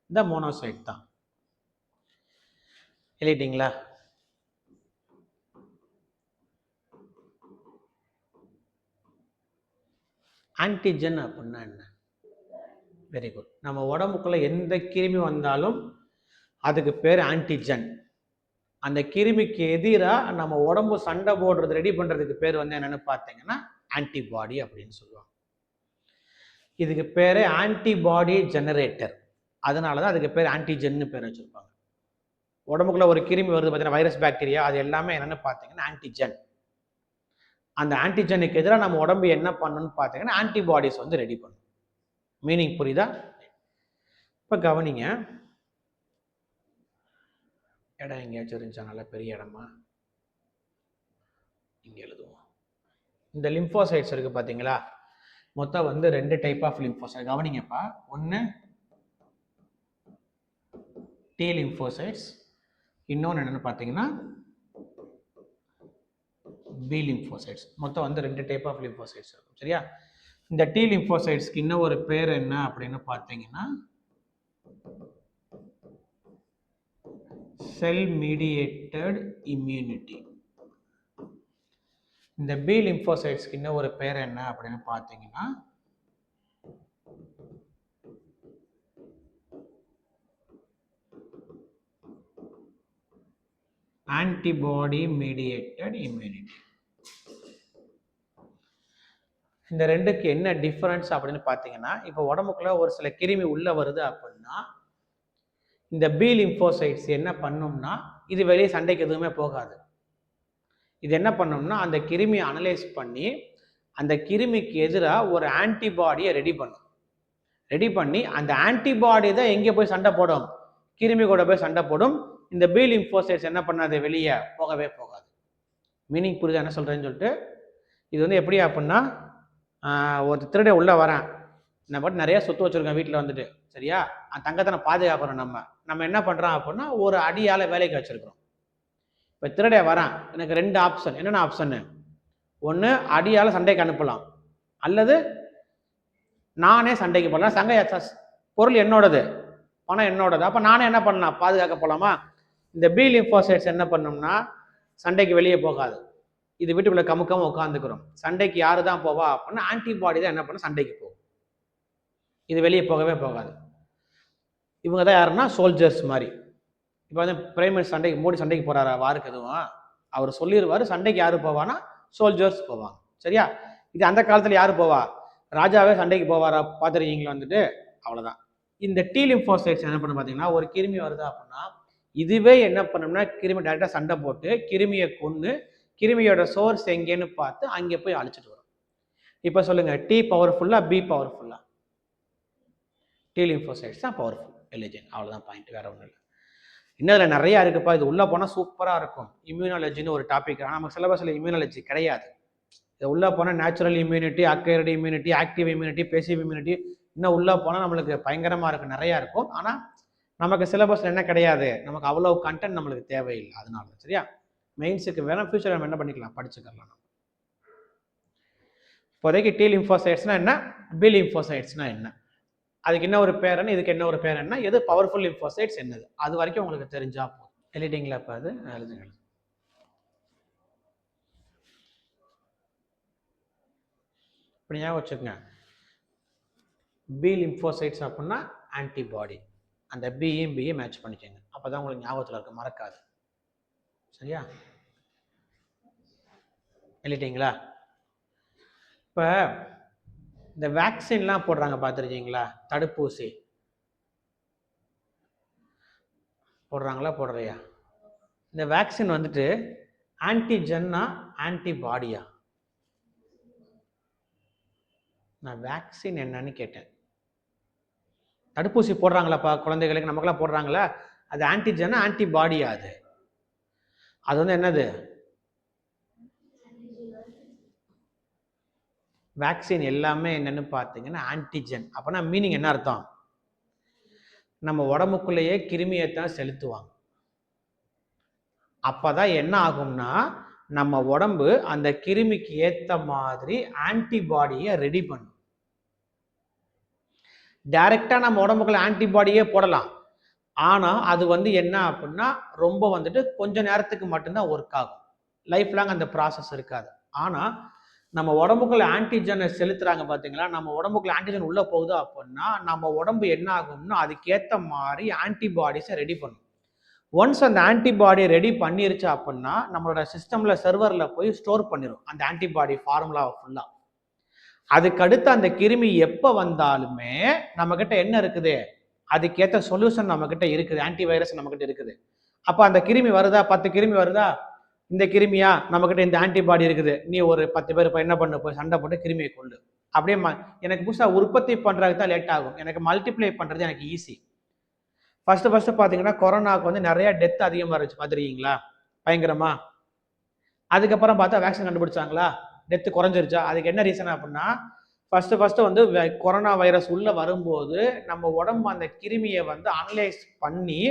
இந்த மோனோசைட் தான். எழுதிட்டீங்களா? ஆன்டிஜன் அப்படின்னா என்ன? Very good. நம்ம உடம்புக்குள்ள எந்த கிருமி வந்தாலும் அதுக்கு பேர் ஆன்டிஜன். அந்த கிருமிக்கு எதிராக நம்ம உடம்பு சண்டை போடுறது, ரெடி பண்றதுக்கு பேர் வந்து என்னன்னு பார்த்தீங்கன்னா ஆன்டிபாடி அப்படின்னு சொல்லுவாங்க. இதுக்கு பேரு ஆன்டிபாடி ஜெனரேட்டர். அதனாலதான் அதுக்கு பேர் ஆன்டிஜென்னு பேர் வச்சிருப்பாங்க. உடம்புக்குள்ள ஒரு கிருமி வருது பார்த்தீங்கன்னா, வைரஸ், பாக்டீரியா, அது எல்லாமே என்னன்னு பார்த்தீங்கன்னா ஆன்டிஜன். அந்த ஆன்டிஜனுக்கு எதிராக நம்ம உடம்பு என்ன பண்ணணும்னு பார்த்தீங்கன்னா ஆன்டிபாடிஸ் வந்து ரெடி பண்ணும். மீனிங் புரியுதா? இப்போ கவனிங்க, இடம் எங்கேயாச்சும் இருந்துச்சா? நல்ல பெரிய இடமா? இங்கே எழுதுவோம். இந்த லிம்போசைட்ஸ் இருக்கு பார்த்தீங்களா, மொத்தம் வந்து 2 டைப் ஆஃப் லிம்போசைட். கவனிங்கப்பா. ஒன்று டி லிம்போசைட்ஸ், இன்னொன்று என்னென்னு பார்த்தீங்கன்னா பி லிம்போசைட்ஸ். மொத்தம் வந்து 2 டைப் ஆஃப் லிம்போசைட்ஸ் இருக்கும். சரியா? இந்த டி லிம்போசைட்ஸ்க்கு இன்னும் ஒரு பேர் என்ன அப்படின்னு பார்த்தீங்கன்னா செல் மீடியேட்டட் இம்யூனிட்டி. இந்த பி லிம்போசைட்ஸ்க்கு இன்னும் ஒரு பேர் என்ன அப்படின்னு பார்த்தீங்கன்னா ஆன்டிபாடி மீடியேட்டட் இம்யூனிட்டி. இந்த ரெண்டுக்கு என்ன டிஃபரன்ஸ் அப்படின்னு பார்த்தீங்கன்னா, இப்போ உடம்புக்குள்ள ஒரு சில கிருமி உள்ள வருது அப்படின்னா, இந்த பி லிம்போசைட்ஸ் என்ன பண்ணும்னா, இது வெளியே சண்டைக்கு எதுவுமே போகாது. இது என்ன பண்ணும்னா, அந்த கிருமியை அனலைஸ் பண்ணி அந்த கிருமிக்கு எதிராக ஒரு ஆன்டிபாடியை ரெடி பண்ணும். ரெடி பண்ணி அந்த ஆன்டிபாடி தான் எங்கே போய் சண்டை போடும், கிருமி கூட போய் சண்டை போடும். இந்த பி லிம்போசைட்ஸ் என்ன பண்ணாது, வெளியே போகவே போகாது. மீனிங் புரியுதா என்ன சொல்கிறேன்னு சொல்லிட்டு? இது வந்து எப்படி அப்படின்னா, ஒரு திருட உள்ளே வரேன், நான் பாட்டு நிறைய சொத்து வச்சுருக்கேன் வீட்டில் வந்துட்டு, சரியா? அந்த தங்கத்தை நான் பாதுகாக்கிறோம். நம்ம என்ன பண்ணுறோம் அப்படின்னா, ஒரு அடியால் வேலைக்கு வச்சுருக்கிறோம். இப்போ திருடைய வரான், எனக்கு 2 ஆப்ஷன். என்னென்ன ஆப்ஷன்னு? ஒன்று, அடியால் சண்டைக்கு அனுப்பலாம், அல்லது நானே சண்டைக்கு போகலாம். பொருள் என்னோடது, பணம் என்னோடது. அப்போ நானே என்ன பண்ணலாம், பாதுகாக்க போகலாமா? இந்த பி லிம்போசைட்ஸ் என்ன பண்ணோம்னா, சண்டைக்கு வெளியே போகாது. இது வீட்டுக்குள்ளே கமுக்காமல் உட்காந்துக்கிறோம். சண்டைக்கு யாரு தான் போவா அப்படின்னா, ஆன்டிபாடி தான் என்ன பண்ண, சண்டைக்கு போகும். இது வெளியே போகவே போகாது. இவங்க தான் யாருன்னா சோல்ஜர்ஸ் மாதிரி. இப்போ வந்து பிரைம் மினிஸ்டர் சண்டைக்கு, மோடி சண்டைக்கு போறாரா வாருக்கு எதுவும், அவர் சொல்லிடுவார். சண்டைக்கு யாரு போவானா, சோல்ஜர்ஸ் போவாங்க. சரியா? இது அந்த காலத்தில் யாரு போவா, ராஜாவே சண்டைக்கு போவாரா பார்த்துருக்கீங்களா வந்துட்டு? அவ்வளோதான். இந்த டி லிம்போசைட்ஸ் என்ன பண்ண பார்த்தீங்கன்னா, ஒரு கிருமி வருதா அப்படின்னா, இதுவே என்ன பண்ணோம்னா, கிருமி டைரெக்டாக சண்டை போட்டு கிருமியை கொன்று கிருமியோட சோர்ஸ் எங்கேன்னு பார்த்து அங்கே போய் அழிச்சிட்டு வரும். இப்போ சொல்லுங்க, டி பவர்ஃபுல்லா, பி பவர்ஃபுல்லா? டி லிம்போசைட்ஸ் தான் பவர்ஃபுல், எலிஜென்ட். அவ்வளோதான் பாயிண்ட், வேற ஒன்றும் இல்லை. இன்னும் அதில் நிறையா இருக்குப்பா, இது உள்ளே போனால் சூப்பராக இருக்கும். இம்யூனாலஜின்னு ஒரு டாபிக், ஆனால் நமக்கு சிலபஸில் இம்யூனாலஜி கிடையாது. இது உள்ளே போனால் natural immunity, acquired immunity, active immunity, passive immunity, இன்னும் உள்ளே போனால் நம்மளுக்கு பயங்கரமாக இருக்கும், நிறையா இருக்கும். ஆனால் நமக்கு சிலபஸில் என்ன கிடையாது, நமக்கு அவ்வளோ கண்டென்ட் நம்மளுக்கு தேவையில்லை. அதனால சரியா, மெயின்ஸுக்கு வேணால் ஃபியூச்சர் நம்ம என்ன பண்ணிக்கலாம், படிச்சுக்கலாம். இப்போதைக்கு டி லிம்போசைட்ஸ்னா என்ன, பி லிம்போசைட்ஸ்னா என்ன, அதுக்கு என்ன ஒரு பேர் என்ன, இதுக்கு என்ன ஒரு பேர் என்ன, எது பவர்ஃபுல் லிம்போசைட்ஸ் என்னது, அது வரைக்கும் உங்களுக்கு தெரிஞ்சா போதும். எழுதிங்களா? இப்போ அது எழுதுங்க. இப்படி ஞாபகம் வச்சுக்கோங்க, பி லிம்போசைட்ஸ் அப்படின்னா ஆன்டிபாடி. அந்த பியும் மேட்ச் பண்ணிக்கோங்க, அப்போதான் உங்களுக்கு ஞாபகத்தில் இருக்க, மறக்காது. சரியா? எழுதிட்டீங்களா? இப்போ இந்த வேக்சின்லாம் போடுறாங்க பார்த்துருக்கீங்களா, தடுப்பூசி போடுறாங்களா போடுறையா? இந்த வேக்சின் வந்துட்டு ஆன்டிஜன்னா ஆன்டிபாடியா? நான் வேக்சின் என்னன்னு கேட்டேன். தடுப்பூசி போடுறாங்களாப்பா குழந்தைகளுக்கு, நமக்கெல்லாம் போடுறாங்களா, அது ஆன்டிஜன்னா ஆன்டிபாடியா? அது வந்து என்னது, வேக்சின் எல்லாமே என்னன்னு பார்த்தீங்கன்னா ஆன்டிஜன். அப்போனா மீனிங் என்ன அர்த்தம், நம்ம உடம்புக்குள்ளேயே கிருமியைத்தான் செலுத்துவாங்க. அப்போதான் என்ன ஆகும்னா, நம்ம உடம்பு அந்த கிருமிக்கு ஏற்ற மாதிரி ஆன்டிபாடியை ரெடி பண்ணும். டைரக்டாக நம்ம உடம்புக்குள்ள ஆன்டிபாடியே போடலாம், ஆனால் அது வந்து என்ன அப்படின்னா ரொம்ப வந்துட்டு கொஞ்ச நேரத்துக்கு மட்டும்தான் ஒர்க் ஆகும், லைஃப் லாங் அந்த ப்ராசஸ் இருக்காது. ஆனால் நம்ம உடம்புக்குள்ள ஆன்டிஜனை செலுத்துறாங்க பார்த்தீங்களா, நம்ம உடம்புக்குள்ள ஆன்டிஜன் உள்ளே போகுது அப்படின்னா நம்ம உடம்பு என்ன ஆகும்னா அதுக்கேற்ற மாதிரி ஆன்டிபாடிஸை ரெடி பண்ணும். ஒன்ஸ் அந்த ஆன்டிபாடி ரெடி பண்ணிருச்சு அப்படின்னா நம்மளோட சிஸ்டமில் சர்வரில் போய் ஸ்டோர் பண்ணிடும் அந்த ஆன்டிபாடி ஃபார்முலாவை ஃபுல்லாக. அதுக்கடுத்து அந்த கிருமி எப்போ வந்தாலுமே நம்மக்கிட்ட என்ன இருக்குது, அதுக்கேற்ற சொல்யூஷன் நம்மக்கிட்ட இருக்குது, ஆன்டிவைரஸ் நம்மக்கிட்ட இருக்குது. அப்போ அந்த கிருமி வருதா, 10 கிருமி வருதா, இந்த கிருமியா நம்மக்கிட்ட இந்த ஆன்டிபாடி இருக்குது, நீ ஒரு 10 பேர் இப்போ என்ன பண்ணு, போய் சண்டை போட்டு கிருமியை கொண்டு. அப்படியே எனக்கு புதுசாக உற்பத்தி பண்ணுறதுக்கு தான் லேட் ஆகும், எனக்கு மல்டிப்ளை பண்ணுறது எனக்கு ஈஸி. ஃபர்ஸ்ட் பார்த்தீங்கன்னா கொரோனாவுக்கு வந்து நிறைய டெத் அதிகமாக இருந்துச்சு பார்த்துருக்கீங்களா, பயங்கரமா. அதுக்கப்புறம் பார்த்தா வேக்சின் கண்டுபிடிச்சாங்களா, டெத்து குறைஞ்சிருச்சா? அதுக்கு என்ன ரீசன் அப்படின்னா, ஃபர்ஸ்ட் வந்து கொரோனா வைரஸ் உள்ள வரும்போது நம்ம உடம்பு அந்த கிருமியை வந்து அனலைஸ் பண்ணி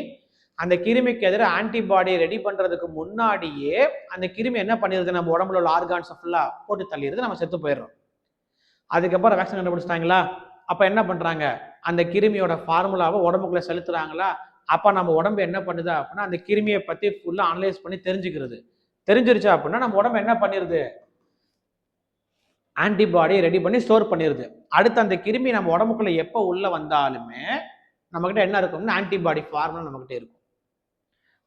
அந்த கிருமிக்கு எதிராக ஆன்டிபாடி ரெடி பண்ணுறதுக்கு முன்னாடியே அந்த கிருமி என்ன பண்ணிடுது, நம்ம உடம்புல உள்ள ஆர்கான்ஸை ஃபுல்லாக போட்டு தள்ளிடுது, நம்ம செத்து போயிடுறோம். அதுக்கப்புறம் வேக்சின் கண்டுபிடிச்சிட்டாங்களா, அப்போ என்ன பண்ணுறாங்க, அந்த கிருமியோட ஃபார்முலாவை உடம்புக்குள்ளே செலுத்துறாங்களா, அப்போ நம்ம உடம்பு என்ன பண்ணுது அப்படின்னா அந்த கிருமியை பற்றி ஃபுல்லாக அனலைஸ் பண்ணி தெரிஞ்சிருச்சு அப்படின்னா நம்ம உடம்பு என்ன பண்ணிடுது, ஆன்டிபாடியை ரெடி பண்ணி ஸ்டோர் பண்ணிடுது. அடுத்து அந்த கிருமி நம்ம உடம்புக்குள்ள எப்போ உள்ள வந்தாலுமே நம்மகிட்ட என்ன இருக்கும்னா ஆன்டிபாடி ஃபார்முலா நம்மகிட்ட இருக்கும்.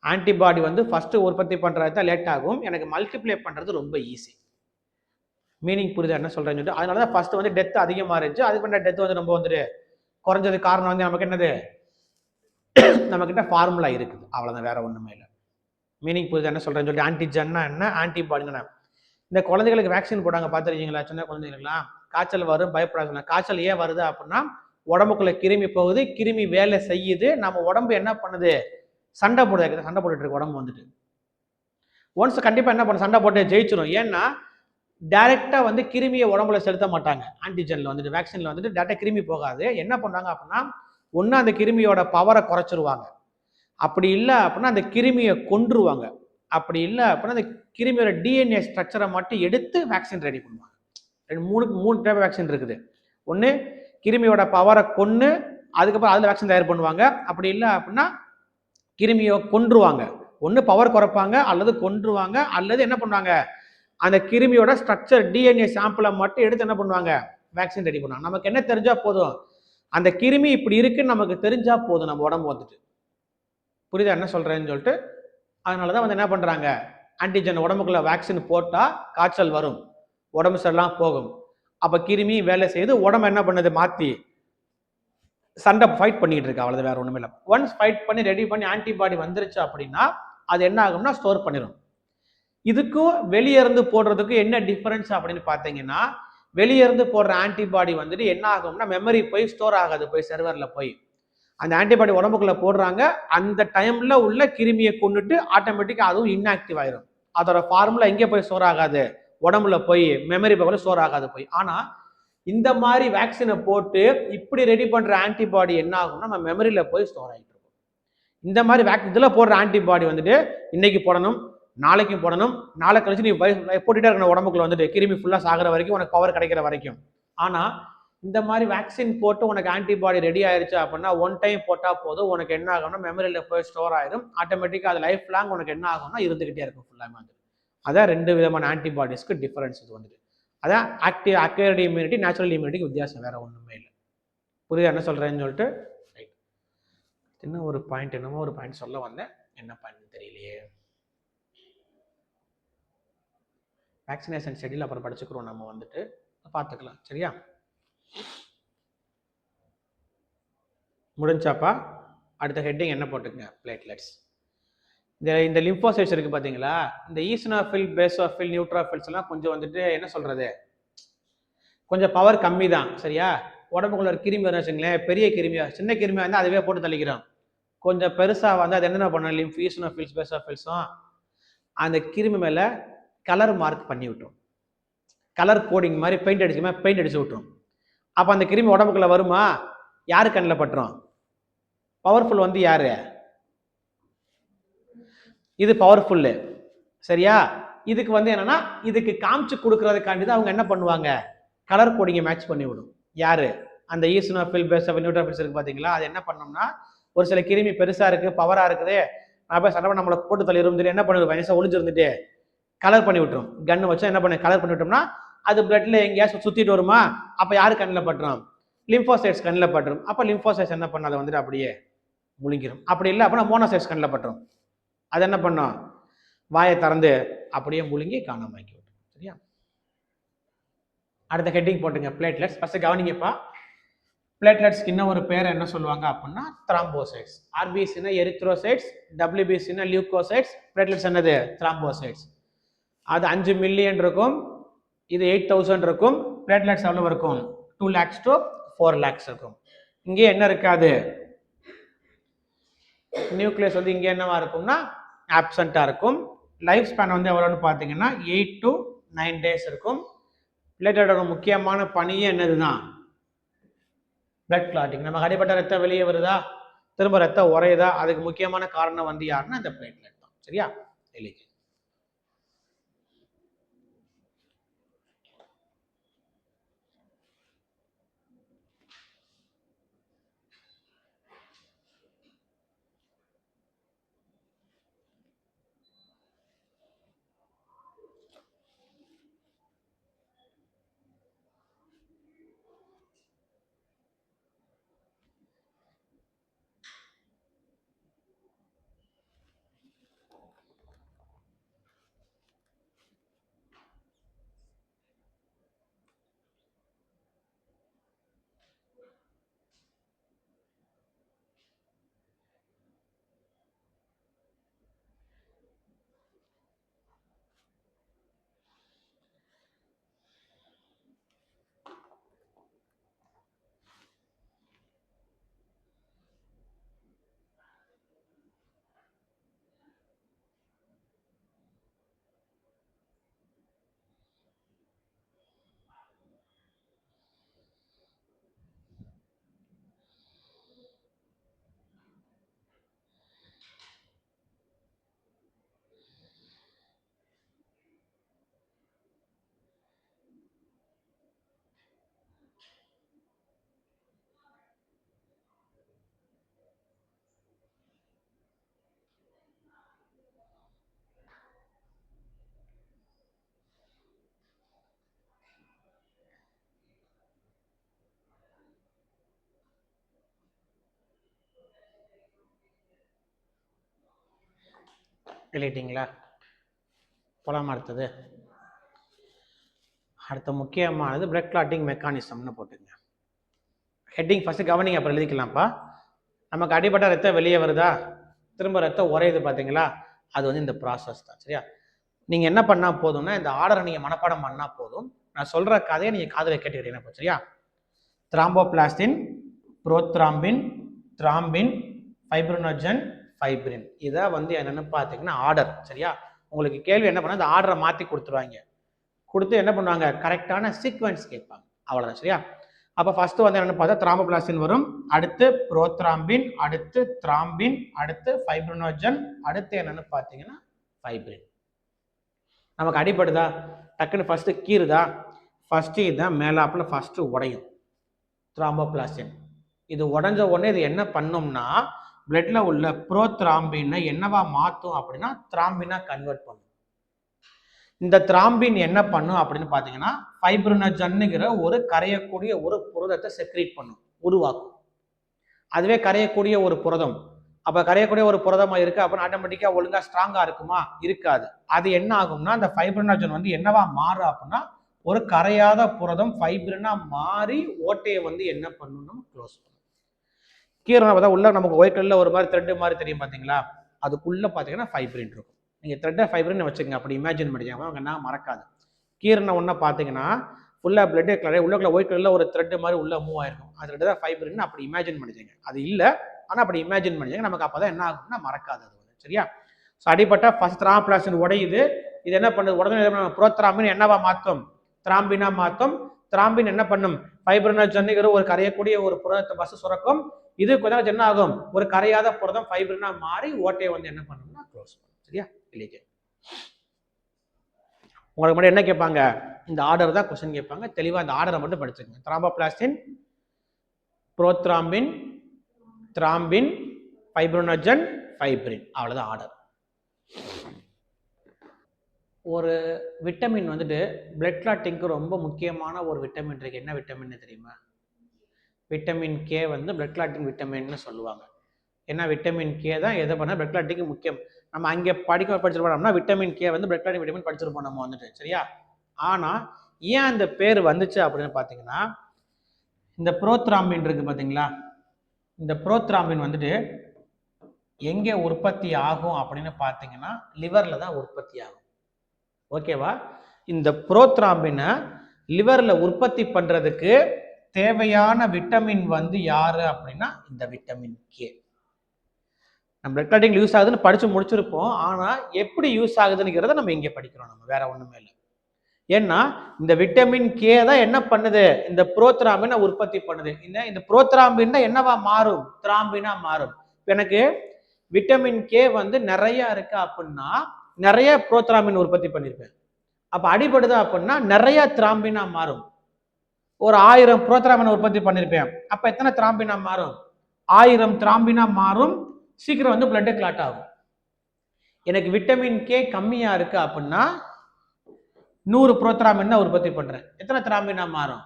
ஆன்டிபாடி வந்து ஃபர்ஸ்ட் உற்பத்தி பண்றது தான் லேட் ஆகும், எனக்கு மல்டிப்ளை பண்றது ரொம்ப ஈஸி. மீனிங் புரியுதா என்ன சொல்றேன்னு சொல்லிட்டு. அதனால தான் ஃபர்ஸ்ட் வந்து டெத் அதிகமாக இருந்துச்சு. அதுக்கு பண்ண டெத் வந்து ரொம்ப வந்துட்டு குறைஞ்சது காரணம் வந்து நமக்கு என்னது, நம்மக்கிட்ட ஃபார்முலா இருக்குது, அவ்வளோதான், வேற ஒன்றுமே இல்லை. மீனிங் புரியுது என்ன சொல்றேன்னு சொல்லிட்டு. ஆன்டிஜன்னா என்ன, ஆன்டிபாடினா இந்த குழந்தைகளுக்கு வேக்சின் போட்டாங்க பார்த்துருக்கீங்களா? சின்ன குழந்தைகளுக்குலாம் காய்ச்சல் வரும், பயப்படாது. காய்ச்சல் ஏன் வருது அப்படின்னா உடம்புக்குள்ள கிருமி போகுது, கிருமி வேலை செய்யுது, நம்ம உடம்பு என்ன பண்ணுது, சண்டை போடுது, சண்டை போட்டுட்டு இருக்கு உடம்பு வந்துட்டு. ஒன்ஸ் கண்டிப்பா என்ன பண்ணும், சண்டை போட்டு ஜெயிச்சிடும். ஏன்னா டைரக்டா வந்து கிருமியை உடம்புல செலுத்த மாட்டாங்க. ஆன்டிஜென்ல வந்துட்டு வேக்சின்ல வந்துட்டு டைரக்டா கிருமி போகாது. என்ன பண்றாங்க அப்படின்னா ஒன்னு அந்த கிருமியோட பவரை குறைச்சிருவாங்க, அப்படி இல்லை அப்படின்னா அந்த கிருமியை கொன்றுவாங்க, அப்படி இல்லை அப்படின்னா அந்த கிருமியோட டிஎன்ஏ ஸ்ட்ரக்சரை மட்டும் எடுத்து வேக்சின் ரெடி பண்ணுவாங்க. மூணு டைப் வேக்சின் இருக்குது. ஒன்று கிருமியோட பவரை கொன்று அதுக்கப்புறம் அதில் வேக்சின் தயார் பண்ணுவாங்க. அப்படி இல்லை அப்படின்னா கிருமியை கொன்றுவாங்க. ஒன்று பவர் குறைப்பாங்க அல்லது கொன்றுவாங்க, அல்லது என்ன பண்ணுவாங்க அந்த கிருமியோட ஸ்ட்ரக்சர் டிஎன்ஏ சாம்பிளை மட்டும் எடுத்து என்ன பண்ணுவாங்க வேக்சின் ரெடி பண்ணுவாங்க. நமக்கு என்ன தெரிஞ்சா போதும், அந்த கிருமி இப்படி இருக்குன்னு நமக்கு தெரிஞ்சா போதும் நம்ம உடம்பு வந்துட்டு. புரியுதா என்ன சொல்றேன்னு சொல்லிட்டு. அதனாலதான் வந்து என்ன பண்றாங்க, ஆன்டிஜன் உடம்புக்குள்ள வேக்சின் போட்டா காய்ச்சல் வரும், உடம்பு சரியில்லாம போகும். அப்ப கிருமி வேலை செய்து உடம்பு என்ன பண்ணுது, மாத்தி சண்டை ஃபைட் பண்ணிட்டு இருக்கு, அவ்வளவு, வேற ஒண்ணுமே இல்லை. ஒன்ஸ் ஃபைட் பண்ணி ரெடி பண்ணி ஆன்டிபாடி வந்துருச்சு அப்படின்னா அது என்ன ஆகும்னா ஸ்டோர் பண்ணிடும். இதுக்கும் வெளியே இருந்து போடுறதுக்கும் என்ன டிஃபரன்ஸ் அப்படின்னு பார்த்தீங்கன்னா, வெளியே இருந்து போடுற ஆன்டிபாடி வந்துட்டு என்ன ஆகும்னா மெமரி போய் ஸ்டோர் ஆகாது, போய் சர்வர்ல போய் அந்த ஆன்டிபாடி உடம்புக்குள்ள போடுறாங்க, அந்த டைம்ல உள்ள கிருமியை கொண்டுட்டு ஆட்டோமேட்டிக்கா அதுவும் இன்ஆக்டிவ் ஆயிரும். அதோட ஃபார்முலா எங்கே போய் ஸ்டோர் ஆகாது, உடம்புல போய் மெமரி பவர்ல ஸ்டோர் ஆகாது போய். ஆனா இந்த மாதிரி வேக்சினை போட்டு இப்படி ரெடி பண்ற ஆன்டிபாடி என்ன ஆகும்னா நம்ம மெமரியில போய் ஸ்டோர் ஆகிட்டு இருக்கும். இந்த மாதிரி இதுல போடுற ஆன்டிபாடி வந்துட்டு இன்னைக்கு போடணும், நாளைக்கும் போடணும், நாளை கழிச்சு நீ போட்டுட்டே இருக்கணும் உடம்புக்குள்ள வந்துட்டு கிருமி ஃபுல்லா சாகிற வரைக்கும், உனக்கு பவர் கிடைக்கிற வரைக்கும். ஆனா இந்த மாதிரி வேக்சின் போட்டு உனக்கு ஆன்டிபாடி ரெடி ஆயிருச்சு அப்படின்னா ஒன் டைம் போட்டா போதும், உனக்கு என்ன ஆகும்னா மெமரியில போய் ஸ்டோர் ஆயிரும், ஆட்டோமேட்டிக்கா அது லைஃப் லாங் உனக்கு என்ன ஆகும்னா இருந்துகிட்டே இருக்கும் ஃபுல்லாமே வந்துட்டு. அதான் ரெண்டு விதமான ஆன்டிபாடிஸ்க்கு டிஃபரன்ஸ் இது வந்துட்டு. அதான் ஆக்டிவ் அக்வயர்டு இம்யூனிட்டி, நேச்சுரல் இம்யூனிட்டிக்கு வித்தியாசம், வேற ஒண்ணுமே இல்லை. புரியுது என்ன சொல்றேன்னு சொல்லிட்டு. இன்னும் ஒரு பாயிண்ட், என்னமோ ஒரு பாயிண்ட் சொல்ல வந்தேன், என்ன பாயிண்ட் தெரியலையே. வேக்சினேஷன் ஷெட்யூல் அப்புறம் படிச்சுக்கிறோம், நம்ம வந்துட்டு பார்த்துக்கலாம், சரியா? முடிஞ்சாப்பா? அடுத்த ஹெட்டிங் என்ன போட்டுக்கங்க, பிளேட்லெட்ஸ். இந்த லிம்போசைட்ஸ் இருக்கு பாத்தீங்களா, இந்த ஈஸ்னோஃபில், பேசோஃபில், நியூட்ரோஃபில்ஸ் எல்லாம் கொஞ்சம் வந்துட்டு என்ன சொல்றது, கொஞ்சம் பவர் கம்மி தான், சரியா? உடம்புக்குள்ள ஒரு கிருமி வச்சுங்களேன், பெரிய கிருமியா சின்ன கிருமியா இருந்தால் அதுவே போட்டு தள்ளிக்கிறோம். கொஞ்சம் பெருசா வந்து அது என்னென்ன பண்ணணும், ஈஸ்னோஃபில்ஸ், பேசோஃபில்ஸும் அந்த கிருமி மேல கலர் மார்க் பண்ணி விட்டுரும், கலர் கோடிங் மாதிரி பெயிண்ட் அடிச்சு விட்டுரும். அப்ப அந்த கிருமி உடம்புக்குள்ள வருமா, யாரு கண்ணில் பட்டுரும், பவர்ஃபுல் வந்து யாரு, இது பவர்ஃபுல்லு, சரியா? இதுக்கு வந்து என்னன்னா இதுக்கு காமிச்சு கொடுக்கறதுக்காண்டி தான் அவங்க என்ன பண்ணுவாங்க, கலர் கோடிங்கை மேட்ச் பண்ணி விடும். யாரு, அந்த ஈஸ்னோஃபில், பேசோஃபில், நியூட்ரோஃபில்ஸ் இருக்கு பாத்தீங்களா, அது என்ன பண்ணோம்னா ஒரு சில கிருமி பெருசா இருக்கு, பவரா இருக்குது, நான் போய் சண்டை நம்மளை போட்டு தள்ளிடும், என்ன பண்ணுது வயசா ஒளிஞ்சிருந்துட்டு கலர் பண்ணி விட்டுரும். கன்னு வச்சா என்ன பண்ண கலர் பண்ணி விட்டோம்னா அது பிளட்ல எங்கேயாச்சும் சுத்திட்டு வருமா, அப்ப யாரு கண்ணில் பட்டுரும், லிம்போசைட்ஸ் கண்ணில் பட்டுரும். அப்ப லிம்போசைட்ஸ் என்ன பண்ண அதை வந்துட்டு அப்படியே முழுங்கிடும். அப்படி இல்லை அப்படின்னா மோனோசைட்ஸ் கண்ணில் பட்டுரும், அது என்ன பண்ணும், வாயை திறந்து அப்படியே முழுங்கி காணாம ஆக்கி விட்டுரும், சரியா? அடுத்த ஹெட்டிங் போட்டுங்க, பிளேட்லெட்ஸ். ஃபர்ஸ்ட் கவனிங்கப்பா, பிளேட்லெட்ஸ்க்கு இன்னும் ஒரு பேர் என்ன சொல்லுவாங்க அப்படின்னா த்ராம்போசைட்ஸ். ஆர்பிசினா எரித்ரோசைட்ஸ், டபிள்யூபிசினா லியூகோசைட்ஸ், பிளேட்லெட்ஸ் என்னது த்ராம்போசைட்ஸ். அது 5 மில்லியன் இருக்கும், இது 8000 இருக்கும். பிளேட்லெட்ஸ் எவ்வளவு இருக்கும், 2 lakhs to 4 lakhs இருக்கும். இங்கே என்ன இருக்காது, நியூக்ளியஸ் வந்து இங்கே என்னவா இருக்கும்னா ஆப்சண்டா இருக்கும். லைஃப் ஸ்பேன் வந்து எவ்வளோன்னு பார்த்தீங்கன்னா 8 to 9 days இருக்கும். பிளேட்லெட்டோட முக்கியமான பணியே என்னதுதான், பிளட் கிளாட்டிங். நமக்கு அடிப்பட்ட ரத்தம் வெளியே வருதா, திரும்ப ரத்தம் உறையுதா, அதுக்கு முக்கியமான காரணம் வந்து யாருன்னா இந்த பிளேட்லெட் தான், சரியா? எலிக்கு எழுதிட்டீங்களா? போலாமா? அடுத்த முக்கியமானது பிளட் கிளாட்டிங் மெக்கானிசம்னு போட்டுங்க. ஹெட்டிங் ஃபர்ஸ்ட் கவனிங்க, அப்புறம் எழுதிக்கலாம்ப்பா. நமக்கு அடிபட்ட ரத்தம் வெளியே வருதா, திரும்ப ரத்தம் உறையுது பார்த்தீங்களா, அது வந்து இந்த ப்ராசஸ் தான். சரியா? நீங்கள் என்ன பண்ணால் போதும்னா, இந்த ஆர்டரை நீங்கள் மனப்பாடம் பண்ணால் போதும். நான் சொல்கிற கதையை நீங்கள் காதில் கேட்டுக்கிட்டீங்கன்னா சரியா? Thromboplastin, prothrombin, த்ராம்பின், fibrinogen, fibrin. இதை வந்து என்னென்னு பார்த்தீங்கன்னா ஆர்டர். சரியா? உங்களுக்கு கேள்வி என்ன பண்ணால் இந்த ஆர்டரை மாற்றி கொடுத்துருவாங்க. கொடுத்து என்ன பண்ணுவாங்க, கரெக்டான சீக்வன்ஸ் கேட்பாங்க. அவ்வளோதான். சரியா? அப்போ ஃபர்ஸ்ட் வந்து என்னென்னு பார்த்தா த்ராம்போபிளாஸ்டின் வரும், அடுத்து புரோத்ராம்பின், அடுத்து த்ராம்பின், அடுத்து ஃபைப்ரினோஜன், அடுத்து என்னென்னு பார்த்தீங்கன்னா ஃபைப்ரின். நமக்கு அடிப்படுதா, டக்குன்னு ஃபர்ஸ்ட் கீறுதா, ஃபர்ஸ்ட் இதுதான் மேலாப்பில் ஃபர்ஸ்ட் உடையும் த்ராம்போபிளாஸ்டின். இது உடஞ்ச உடனே இது என்ன பண்ணும்னா பிளட்ல உள்ள புரோத்ராம்பினை என்னவா மாற்றும் அப்படின்னா த்ராம்பினா கன்வெர்ட் பண்ணும். இந்த த்ராம்பின் என்ன பண்ணும் அப்படின்னு பார்த்தீங்கன்னா ஃபைப்ரினோஜன்னுங்கிற ஒரு கரையக்கூடிய ஒரு புரதத்தை செக்ரீட் பண்ணும், உருவாக்கும். அதுவே கரையக்கூடிய ஒரு புரதம். அப்போ கரையக்கூடிய ஒரு புரதமாக இருக்குது அப்படின்னு ஆட்டோமேட்டிக்காக ஒழுங்காக ஸ்ட்ராங்காக இருக்குமா? இருக்காது. அது என்ன ஆகும்னா அந்த ஃபைப்ரினோஜன் வந்து என்னவா மாறும் அப்படின்னா ஒரு கரையாத புரதம் ஃபைப்ரினா மாறி ஓட்டையை வந்து என்ன பண்ணணும்னா க்ளோஸ் பண்ணும். கீரை பார்த்தா உள்ள நமக்கு ஒயிட் கலரில் ஒரு மாதிரி த்ரெட்டு மாதிரி தெரியும் பார்த்தீங்களா, அதுக்குள்ளே பார்த்தீங்கன்னா ஃபைப்ரின் இருக்கும். நீங்கள் த்ரெட்டை ஃபைப்ரின் வச்சுக்கோங்க, அப்படி இமேஜின் பண்ணிக்கோங்க, அவங்க என்ன மறக்காது. கீரனை ஒன்றா பார்த்தீங்கன்னா ஃபுல்லாக பிளட் கலர் உள்ளுக்குள்ள ஒயிட் கலரில் ஒரு த்ரெட்டு மாதிரி உள்ளே மூவ் ஆயிருக்கும், அது தான் ஃபைப்ரின். அப்படி இமேஜின் பண்ணிக்கோங்க. அது இல்லை, ஆனால் அப்படி இமேஜின் பண்ணிக்கோங்க. நமக்கு அப்போ தான் என்ன ஆகும்னா மறக்காது அது. சரியா? ஸோ அடிப்பட்ட ஃபர்ஸ்ட் த்ராம்போபிளாஸ்டின் உடையுது. இது என்ன பண்ணுது, உடனே புரோத்ராம்பின் என்னவா மாற்றும், த்ராம்பினா மாற்றும். த்ராம்பின் என்ன பண்ணும், ஃபைப்ரினோஜன்னுங்கிற ஒரு கரையக்கூடிய ஒரு புரதத்தை பஸ் சுரக்கும். இது கொஞ்சம் என்ன ஆகும், ஒரு கரையாத புரதம் ஃபைப்ரினா மாறி ஓட்டையை வந்து என்ன பண்ணணும்னா க்ளோஸ் பண்ணும். சரியா? இல்லையே உங்களுக்கு மட்டும் என்ன கேட்பாங்க, இந்த ஆர்டர் தான் கொஸ்டின் கேட்பாங்க. தெளிவாக இந்த ஆர்டரை மட்டும் படிச்சுக்கோங்க. Thromboplastin, prothrombin, த்ராம்பின், fibrinogen, fibrin. அவ்வளோதான் ஆர்டர். ஒரு விட்டமின் வந்துட்டு பிளட் கிளாட்டிங்க்கு ரொம்ப முக்கியமான ஒரு விட்டமின் இருக்கு. என்ன விட்டமின் தெரியுமா? விட்டமின் கே வந்து பிளட் கிளாட்டிங் விட்டமின்னு சொல்லுவாங்க. ஏன்னா விட்டமின் கே தான் எதை பண்ணால் பிளட் கிளாட்டிங்க்கு முக்கியம். நம்ம அங்கே படிச்சிருப்போம்னா விட்டமின் கே வந்து பிளட் கிளாட்டிங் விட்டமின் படிச்சிருப்போம் நம்ம வந்துட்டு. சரியா? ஆனால் ஏன் அந்த பேர் வந்துச்சு அப்படின்னு பார்த்தீங்கன்னா இந்த புரோத்ராம்பின் இருக்கு பார்த்தீங்களா, இந்த புரோத்ராம்பின் வந்துட்டு எங்கே உற்பத்தி ஆகும் அப்படின்னு பார்த்தீங்கன்னா லிவரில் தான் உற்பத்தி ஆகும். ஓகேவா? இந்த புரோத்ராம்பினை லிவரில் உற்பத்தி பண்ணுறதுக்கு தேவையான விட்டமின் வந்து யாரு அப்படின்னா இந்த விட்டமின் கே. நம்ம பிளட் கிளாட்டிங் யூஸ் ஆகுதுன்னு படிச்சு முடிச்சிருப்போம், ஆனால் எப்படி யூஸ் ஆகுதுங்கிறத நம்ம இங்கே படிக்கிறோம். நம்ம வேற ஒன்றுமே இல்லை. ஏன்னா இந்த விட்டமின் கே தான் என்ன பண்ணுது, இந்த புரோத்ராம்பினை உற்பத்தி பண்ணுது. இந்த புரோத்ராம்பின் என்னவா மாறும், திராம்பினா மாறும். எனக்கு விட்டமின் கே வந்து நிறைய இருக்கு அப்படின்னா நிறைய புரோத்ராம்பின் உற்பத்தி பண்ணிருப்பேன். அப்ப அடிபடுது அப்படின்னா நிறைய திராம்பினா மாறும். ஒரு 1000 புரோத்ராம்பின் உற்பத்தி பண்ணிருப்பேன், அப்ப எத்தனை திராம்பினா மாறும், 1000 திராம்பினா மாறும். சீக்கிரம் வந்து பிளட் கிளாட் ஆகும். எனக்கு விட்டமின் கே கம்மியா இருக்கு அப்படின்னா 100 புரோத்ராம்பின் தான் உற்பத்தி பண்றேன், எத்தனை திராம்பினா மாறும்,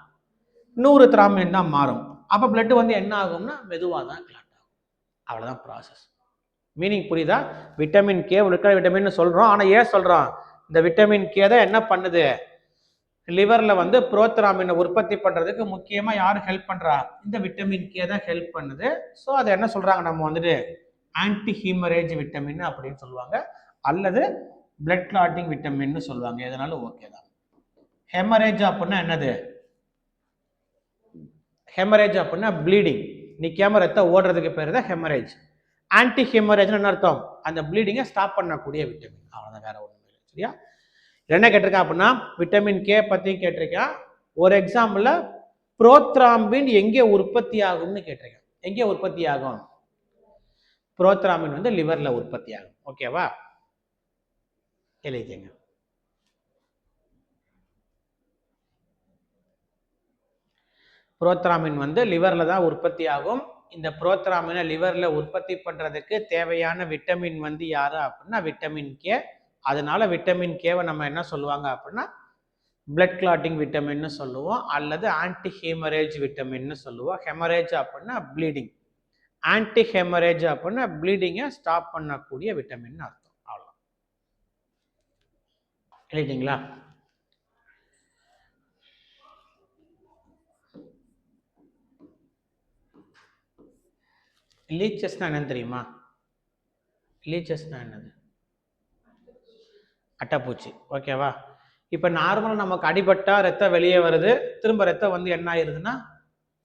100 திராம்பின் தான் மாறும். அப்ப பிளட் வந்து என்ன ஆகும்னா மெதுவாக தான் கிளாட் ஆகும். அவ்வளவுதான் ப்ராசஸ். மீனிங் புரியுதா? விட்டமின் கே விட்டமின் சொல்றோம், ஆனா ஏன் சொல்றோம், இந்த விட்டமின் கே தான் என்ன பண்ணுது, லிவர்ல வந்து புரோத்ராம்பினை உற்பத்தி பண்றதுக்கு முக்கியமா யாரு ஹெல்ப் பண்றா, இந்த விட்டமின் கே தான் ஹெல்ப் பண்ணுது. ஸோ அதை என்ன சொல்றாங்க, நம்ம வந்துட்டு ஆன்டி ஹீமரேஜ் விட்டமின் அப்படின்னு சொல்லுவாங்க, அல்லது பிளட் கிளாட்டிங் விட்டமின் சொல்லுவாங்க. எதனாலும் ஓகே தான். ஹெமரேஜ் அப்படின்னா என்னது, ஹெமரேஜ் அப்படின்னா ப்ளீடிங், நிக்காம ரத்தம் ஓடுறதுக்கு பேர் தான் ஹெமரேஜ். ஆன்டி ஹெமரேஜ்னு என்ன அர்த்தம், அந்த ப்ளீடிங்கை ஸ்டாப் பண்ணக்கூடிய விட்டமின். அவ்வளோதான், வேற ஒன்றும் இல்லை. சரியா? என்ன கேட்டிருக்கேன் அப்படின்னா விட்டமின் கே பத்தி கேட்டிருக்கேன். ஒரு எக்ஸாம்பிள் புரோத்ராம்பின் எங்கே உற்பத்தி ஆகும்னு கேட்டிருக்கேன். எங்கே உற்பத்தி ஆகும், புரோத்ராம்பின் வந்து லிவர்ல உற்பத்தி ஆகும். ஓகேவா? எழுதிங்க. புரோத்ராம்பின் வந்து லிவர்ல தான் உற்பத்தி ஆகும். இந்த புரோத்ராம்பினை லிவர்ல உற்பத்தி பண்றதுக்கு தேவையான விட்டமின் வந்து யாரு அப்படின்னா விட்டமின் கே. அதனால விட்டமின் கேவை நம்ம என்ன சொல்லுவாங்க அப்படின்னா பிளட் கிளாட்டிங் விட்டமின்னு சொல்லுவோம், அல்லது ஆன்டி ஹெமரேஜ் விட்டமின்னு சொல்லுவோம். ஹெமரேஜ் அப்படின்னா ப்ளீடிங், ஆன்டி ஹெமரேஜ் அப்படின்னா ப்ளீடிங்கை ஸ்டாப் பண்ணக்கூடிய விட்டமின் அர்த்தம். அவ்வளோ. எழுதிட்டீங்களா? லீச்சஸ்னா என்னன்னு தெரியுமா? லீச்சஸ்னா என்னது? அட்டைப்பூச்சி. ஓகேவா? இப்போ நார்மலாக நமக்கு அடிபட்டா ரத்தம் வெளியே வருது, திரும்ப ரத்தம் வந்து என்ன ஆயிருதுன்னா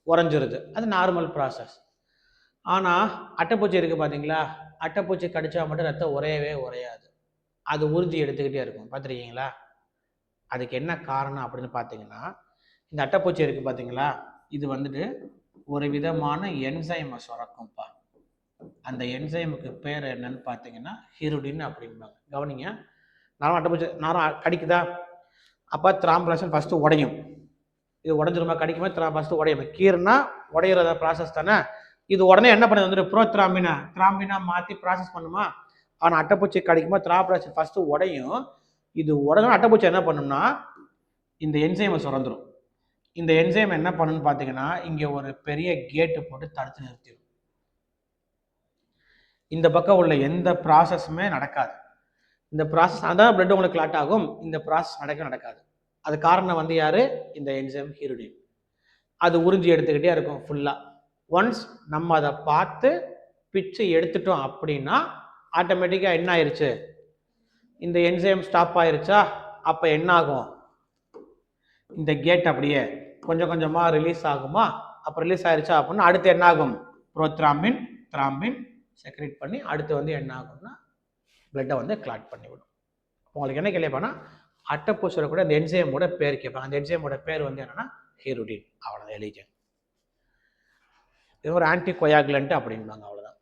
உறைஞ்சிருது. அது நார்மல் ப்ராசஸ். ஆனால் அட்டைப்பூச்சி இருக்குது பார்த்தீங்களா? அட்டைப்பூச்சி கடிச்சா மட்டும் ரத்தம் உறையவே உறையாது. அது உறிஞ்சி எடுத்துக்கிட்டே இருக்கும். பார்த்துருக்கீங்களா? அதுக்கு என்ன காரணம் அப்படின்னு பார்த்தீங்கன்னா, இந்த அட்டைப்பூச்சி இருக்குது பார்த்தீங்களா, இது வந்துட்டு ஒரு விதமான என்சைமை சுரக்கும்ப்பா. அந்த என்சைமுக்கு பேர் என்னன்னு பார்த்தீங்கன்னா ஹிருடின் அப்படிம்பாங்க. கவனிங்க, நானும் அட்டைப்பூச்சி நானும் கடிக்குதா, அப்போ த்ராம்பலாசன் ஃபஸ்ட்டு உடையும். இது உடஞ்சிருமா, கடிக்குமா ஃபஸ்ட்டு உடையும். கீரைனா உடையிறத ப்ராசஸ் தானே. இது உடனே என்ன பண்ணுது வந்துட்டு த்ராம்பினா மாற்றி ப்ராசஸ் பண்ணுமா. ஆனால் அட்டைப்பூச்சி கடிக்குமா த்ராம்பலாசன் ஃபஸ்ட்டு உடையும். இது உடனே அட்டைப்பூச்சி என்ன பண்ணும்னா இந்த என்சைமை சுரந்துடும். இந்த என்சைம் என்ன பண்ணுன்னு பார்த்தீங்கன்னா இங்கே ஒரு பெரிய கேட்டு போட்டு தடுத்து நிறுத்திடும். இந்த பக்கம் உள்ள எந்த ப்ராசஸுமே நடக்காது. இந்த ப்ராசஸ் அதான் பிளட் உங்களுக்கு கிளாட் ஆகும். இந்த ப்ராசஸ் நடக்காது. அது காரணம் வந்து யாரு? இந்த என்சைம் ஹிருடின். அது உறிஞ்சி எடுத்துக்கிட்டே இருக்கும் ஃபுல்லாக. ஒன்ஸ் நம்ம அதை பார்த்து பிச்சு எடுத்துட்டோம் அப்படின்னா ஆட்டோமேட்டிக்காக என்ன ஆயிடுச்சு, இந்த என்சைம் ஸ்டாப் ஆயிருச்சா. அப்போ என்ன ஆகும், இந்த கேட் அப்படியே கொஞ்சம் கொஞ்சமாக ரிலீஸ் ஆகுமா. அப்போ ரிலீஸ் ஆயிருச்சா அப்படின்னா அடுத்து என்ன ஆகும், த்ராம்பின் செக்ரேட் பண்ணி அடுத்து வந்து என்ன ஆகும்னா பிளட்டை வந்து கிளாட் பண்ணிவிடும். உங்களுக்கு என்ன கேள்விப்பானா அட்டைப்பூச்சியோட கூட அந்த என்சைமோட பேர் கேட்பாங்க. அந்த என்சைமோட பேர் வந்து என்னன்னா ஹிருடின். அவ்வளோதான் எலிஜன். இது ஒரு ஆன்டி கொயாகுலண்ட் அப்படின்பாங்க. அவ்வளோதான்.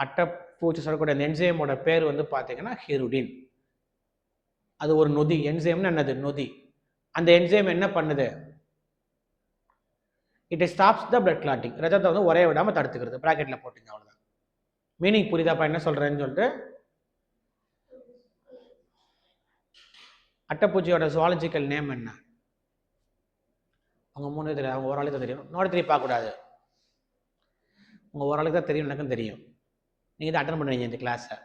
அட்டைப்பூச்சி சொல்லக்கூடிய அந்த என்சைமோட பேர் வந்து பார்த்தீங்கன்னா ஹிருடின். அது ஒரு நொதி. என்சைம்னு என்னது? நொதி. அந்த என்சைம் என்ன பண்ணுது, it stops the blood clotting. ரத்தத்தை வந்து ஒரே விடாமல் தடுத்துக்கிறது. ப்ராக்கெட்டில் போட்டுங்க. அவ்வளோதான். மீனிங் புரியுதாப்பா என்ன சொல்கிறேன்னு சொல்லிட்டு. அட்டைப்பூச்சியோட ஜுவாலஜிக்கல் நேம் என்ன? அவங்க 3 தெரியும். அவங்க ஒரு ஆளுக்கு தான் தெரியும். நோட் 3 பார்க்கக்கூடாது. உங்கள் ஒரு ஆளுக்கு தான் தெரியும், எனக்கும் தெரியும். நீங்கள் தான் அட்டன் பண்ணுவீங்க இந்த கிளாஸை.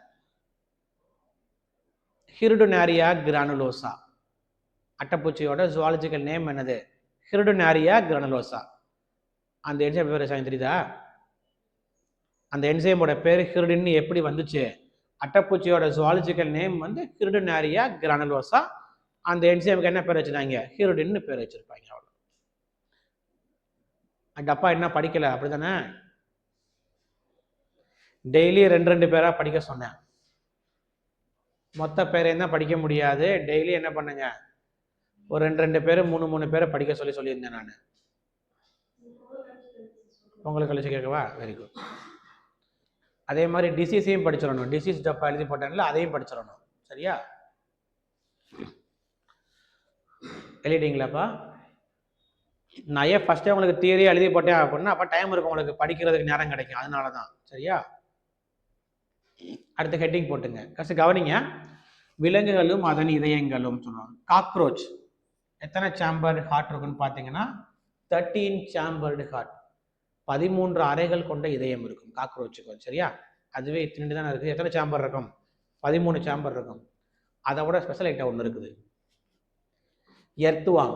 ஹிருடினாரியா கிரானுலோசா. அட்டைப்பூச்சியோட ஜுவாலஜிக்கல் நேம் என்னது? ஹிருடினாரியா கிரானுலோசா. அந்த என்சைம் பேர் தெரியுதா? அந்த என்சைமோட பேர் ஹிருடின்னு எப்படி வந்துச்சு? அட்டைப்பூச்சியோட ஜுவாலஜிக்கல் நேம் வந்து ஹிருடினாரியா கிரானுலோசா. அந்த என்சைமுக்கு என்ன பேர் வச்சுருந்தாங்க? ஹிருடின்னு பேர் வச்சிருப்பாங்க. அவ்வளோ. அந்த அப்பா என்ன படிக்கல அப்படிதானே? டெய்லி 2 பேராக படிக்க சொன்னேன். மொத்த பேரையும் தான் படிக்க முடியாது. டெய்லி என்ன பண்ணுங்க, ஒரு 2 பேர் 3 பேரை படிக்க சொல்லியிருந்தேன் நான். உங்களுக்கு கழிச்சு கேட்கவா? Very good. அதே மாதிரி டிசீஸையும் படிச்சிடணும். டிசீஸ் டப்பா எழுதி போட்டேன்ல, அதையும் படிச்சிடணும். சரியா? எழுதிட்டீங்களாப்பா? நான் ஏன் ஃபஸ்ட்டே உங்களுக்கு தியரியா எழுதி போட்டேன் அப்படின்னா அப்போ டைம் இருக்கும், உங்களுக்கு படிக்கிறதுக்கு நேரம் கிடைக்கும். அதனால தான். சரியா? அடுத்த ஹெட்டிங் போட்டுங்க. கஷ்டம் கவனிங்க. விலங்குகளும் அதன் இதயங்களும் சொல்லுவாங்க. காக்ரோச் எத்தனை சாம்பர்டு ஹார்ட் இருக்குன்னு பார்த்தீங்கன்னா 13 சாம்பர்டு ஹார்ட். 13 அறைகள் கொண்ட இதயம் இருக்கும் காக்ரோச்சுக்கு. சரியா? அதுவே இத்தனை தான் இருக்குது. எத்தனை சாம்பர் இருக்கும்? 13 சாம்பர் இருக்கும். அதை விட ஸ்பெஷல் ஐட்டம் ஒன்று இருக்குது. எர்த்வாம்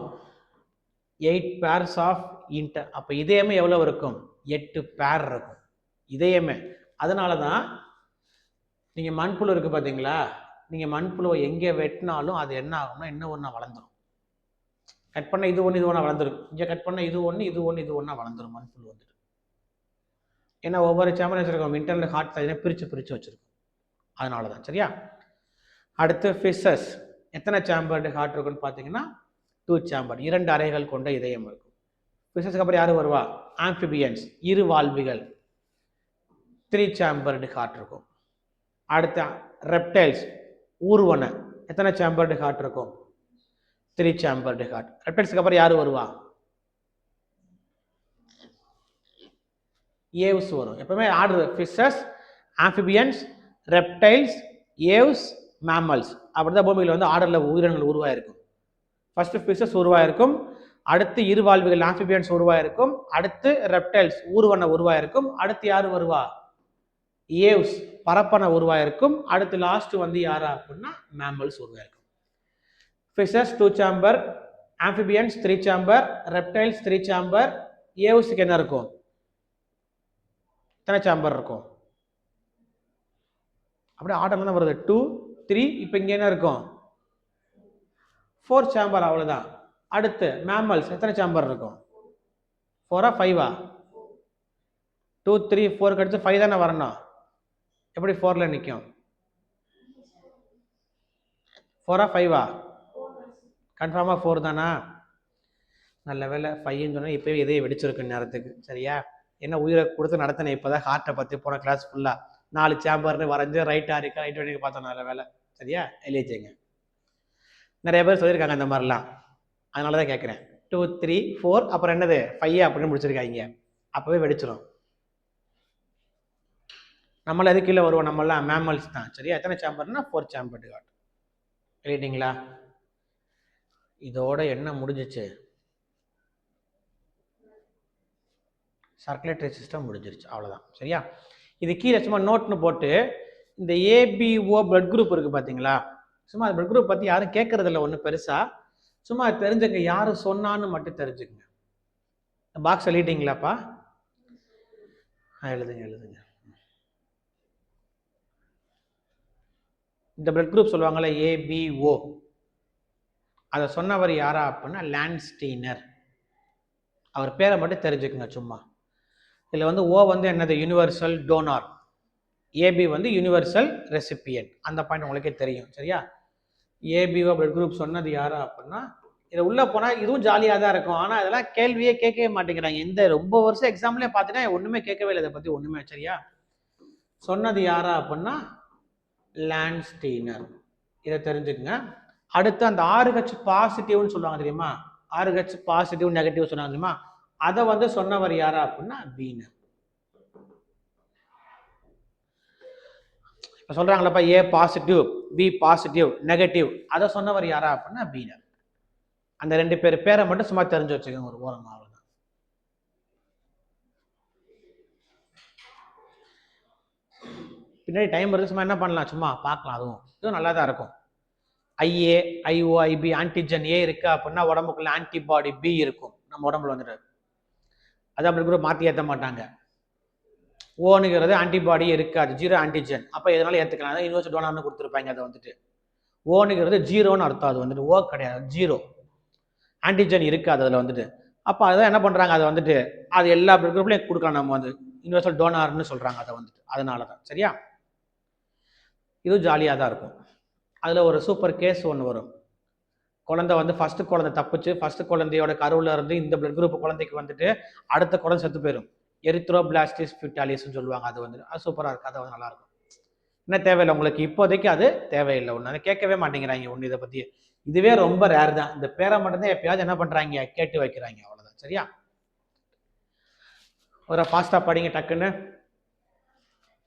8 பேர்ஸ் ஆஃப் இன்டர். அப்போ இதயமே எவ்வளோ இருக்கும்? 8 பேர் இருக்கும் இதயமே. அதனால தான் நீங்கள் மண்புழு இருக்குது பார்த்தீங்களா, நீங்கள் மண்புழுவை எங்கே வெட்டினாலும் அது என்ன ஆகும்னா இன்னும் ஒன்றா வளர்ந்துடும். கட் பண்ண இது ஒன்று இது ஒன்றா வளர்ந்துடும். இங்கே கட் பண்ண இது ஒன்று இது ஒன்று இது ஒன்றா வளர்ந்துடும் மண்புழு வந்துட்டு. ஏன்னா ஒவ்வொரு சாம்பர் வச்சுருக்கோம், இன்டர்னல் ஹார்ட் தனியாக பிரித்து வச்சுருக்கோம். அதனால தான். சரியா? அடுத்து ஃபிஷஸ் எத்தனை சாம்பர்டு ஹார்ட் இருக்குன்னு பார்த்தீங்கன்னா 2 சாம்பர், 2 அறைகள் கொண்ட இதயம் இருக்கும். ஃபிஷஸ்க்கு அப்புறம் யார் வருவா? ஆம்பிபியன்ஸ், இருவாழ்விகள், 3 சாம்பர்டு ஹார்ட் இருக்கும். அடுத்த ரெப்டைல்ஸ், ஊர்வன, எத்தனை சாம்பர்டு ஹார்ட் இருக்கும்? 3 சாம்பர்டு ஹார்ட். ரெப்டைல்ஸ்க்கு அப்புறம் யார் வருவா? ஏவ்ஸ் வரும். எப்பவுமே order fishes, amphibians, reptiles, Aves, mammals. அப்படிதான் பூமியில் வந்து ஆர்டரில் உயிரினங்கள் உருவாயிருக்கும். ஃபர்ஸ்ட் ஃபிஷஸ் உருவாயிருக்கும், அடுத்து இருவாழ்விகள் ஆம்பிபியன்ஸ் உருவாயிருக்கும், அடுத்து ரெப்டைல்ஸ் ஊர்வன உருவாயிருக்கும், அடுத்து யார் வருவா? ஏவ்ஸ் பரப்பன உருவாயிருக்கும், அடுத்து லாஸ்ட் வந்து யாரா அப்படின்னா மேமல்ஸ் உருவாயிருக்கும். Fishes 2 chamber, amphibians 3 chamber, reptiles 3 chamber, ஏவ்ஸ்க்கு என்ன இருக்கும்? எத்தனை சேம்பர் இருக்கும்? அப்படியே ஆர்டர்ல தான் வருது. 2 3. இப்போ இங்கே என்ன இருக்கும்? 4 சேம்பர், அவ்வளோதான். அடுத்து மேமல்ஸ் எத்தனை சேம்பர் இருக்கும்? 4ஆ 5ஆ? 2 3 4 கழிச்சு 5 தானே வரணும். எப்படி 4ல நிற்கும்? 4ஆ 5ஆ? கன்ஃபார்மாக 4 தானா? நல்ல வேலை 5ன்னு சொன்னால் இப்போவே இதே வெடிச்சிருக்கு நேரத்துக்கு. சரியா? என்ன உயிரை கொடுத்து நடத்தினேன் இப்போ தான் ஹார்ட்டை பற்றி போன கிளாஸ் ஃபுல்லாக 4 சேம்பர்னு வரைஞ்சி ரைட்டாக இருக்கா ரைட் வரைக்கும் பார்த்தோம். நல்ல வேலை. சரியா? எழுதிச்சிங்க. நிறைய பேர் சொல்லியிருக்காங்க அந்த மாதிரிலாம், அதனால தான் கேட்குறேன். 2 3 4 அப்புறம் என்னது 5 அப்படின்னு முடிச்சிருக்காங்க. அப்போவே வெடிச்சிடும். நம்மள எது கீழே வருவோம்? நம்மளாம் மேமல்ஸ் தான். சரியா? எத்தனை சேம்பர்னா 4 சேம்பர் காட். எழுதிட்டீங்களா? இதோட என்ன முடிஞ்சிச்சு? சர்க்குலேட்டரி சிஸ்டம் முடிஞ்சிருச்சு. அவ்வளோதான். சரியா? இது கீழே சும்மா நோட்னு போட்டு இந்த ஏபிஓ பிளட் குரூப் இருக்குது பார்த்தீங்களா? சும்மா அது பிளட் குரூப் பற்றி யாரும் கேட்கறதில்ல ஒன்றும் பெருசாக. சும்மா தெரிஞ்சுங்க, யாரும் சொன்னான்னு மட்டும் தெரிஞ்சுக்கங்க. பாக்ஸ் எழுதிட்டீங்களாப்பா? எழுதுங்க எழுதுங்க. இந்த பிளட் குரூப் சொல்லுவாங்கள்ல ஏபிஓ, அதை சொன்னவர் யாரா அப்படின்னா லான்ஸ்டீனர். அவர் பேரை மட்டும் தெரிஞ்சுக்குங்க சும்மா. இதில் வந்து ஓ வந்து என்னது? Universal donor. ஏபி வந்து யூனிவர்சல் ரெசிபியன்ட். அந்த பாயிண்ட் உங்களுக்கே தெரியும். சரியா? ஏபிஓ பிளட் குரூப் சொன்னது யாரா அப்படின்னா, இதை உள்ளே போனால் இதுவும் ஜாலியாக தான் இருக்கும். ஆனால் இதெல்லாம் கேள்வியே கேட்கவே மாட்டேங்கிறாங்க. இந்த ரொம்ப வருஷம் எக்ஸாம்லேயே பார்த்தீங்கன்னா ஒன்றுமே கேட்கவே இல்லை இதை பற்றி ஒன்றுமே. சரியா? சொன்னது யாரா அப்படின்னா லான்ஸ்டீனர். இதை தெரிஞ்சுக்குங்க. அடுத்து அந்த RH பாசிட்டிவ்னு சொல்லுவாங்க தெரியுமா? RH பாசிட்டிவ் நெகட்டிவ் சொன்னாங்க தெரியுமா? அதை வந்து சொன்னவர் யாரா அப்படின்னா வீனர். இப்போ சொல்றாங்களப்பா A positive B positive negative, அதை சொன்னவர் யாரா அப்படின்னா வீனர். அந்த 2 பேர் பேரை மட்டும் சும்மா தெரிஞ்சு வச்சுக்கோங்க ஒரு ஓரமா. அவ்வளவுதான். பின்னாடி டைம் இருக்கு, சும்மா என்ன பண்ணலாம், சும்மா பார்க்கலாம். இதுவும் நல்லா தான் இருக்கும். ஐஏ ஐஓ ஐபி ஆன்டிஜன் ஏ இருக்கு அப்படின்னா உடம்புக்குள்ள ஆன்டிபாடி பி இருக்கும் நம்ம உடம்புல வந்துட்டு. அது அப்படி கூட மாற்றி ஏற்ற மாட்டாங்க. ஓனுங்கிறது ஆன்டிபாடி இருக்காது, 0 ஆன்டிஜன். அப்போ எதனால ஏற்றுக்கலாம்? அதான் யூனிவர்சல் டோனார்னு கொடுத்துருப்பாங்க. அதை வந்துட்டு ஓனுங்கிறது 0ன்னு அர்த்தம். அது வந்துட்டு ஓ கிடையாது, 0 ஆன்டிஜன் இருக்காது அதில் வந்துட்டு. அப்போ அதான் என்ன பண்ணுறாங்க, அதை வந்துட்டு அது எல்லா பிளட் குரூப்லையும் கொடுக்கலாம். நம்ம வந்து யூனிவர்சல் டோனார்னு சொல்கிறாங்க அதை வந்துட்டு. அதனால தான். சரியா? இது ஜாலியாக தான் இருக்கும். அதில் ஒரு சூப்பர் கேஸ் ஒன்று வரும். குழந்தை வந்து ஃபர்ஸ்ட் குழந்தை தப்பிச்சு, ஃபர்ஸ்ட் குழந்தையோட கருவில் இருந்து இந்த பிளட் குரூப் குழந்தைக்கு வந்துட்டு அடுத்த குழந்தை செத்து போயிடும். எரித்ரோபிளாஸ்டிஸ் ஃபிட்டாலிஸ்ன்னு சொல்லுவாங்க. அது வந்து அது சூப்பராக இருக்கும். அது வந்து நல்லா இருக்கும். என்ன தேவையில்லை உங்களுக்கு இப்போதைக்கு, அது தேவையில்லை. ஒன்று அதை கேட்கவே மாட்டேங்கிறாங்க ஒன்று இதை பற்றி. இதுவே ரொம்ப ரேர் தான். இந்த பேரை மட்டும்தான் எப்பயாவது என்ன பண்ணுறாங்க, கேட்டு வைக்கிறாங்க. அவ்வளோதான். சரியா? ஒரு ஃபாஸ்ட்டாக படிங்க டக்குன்னு.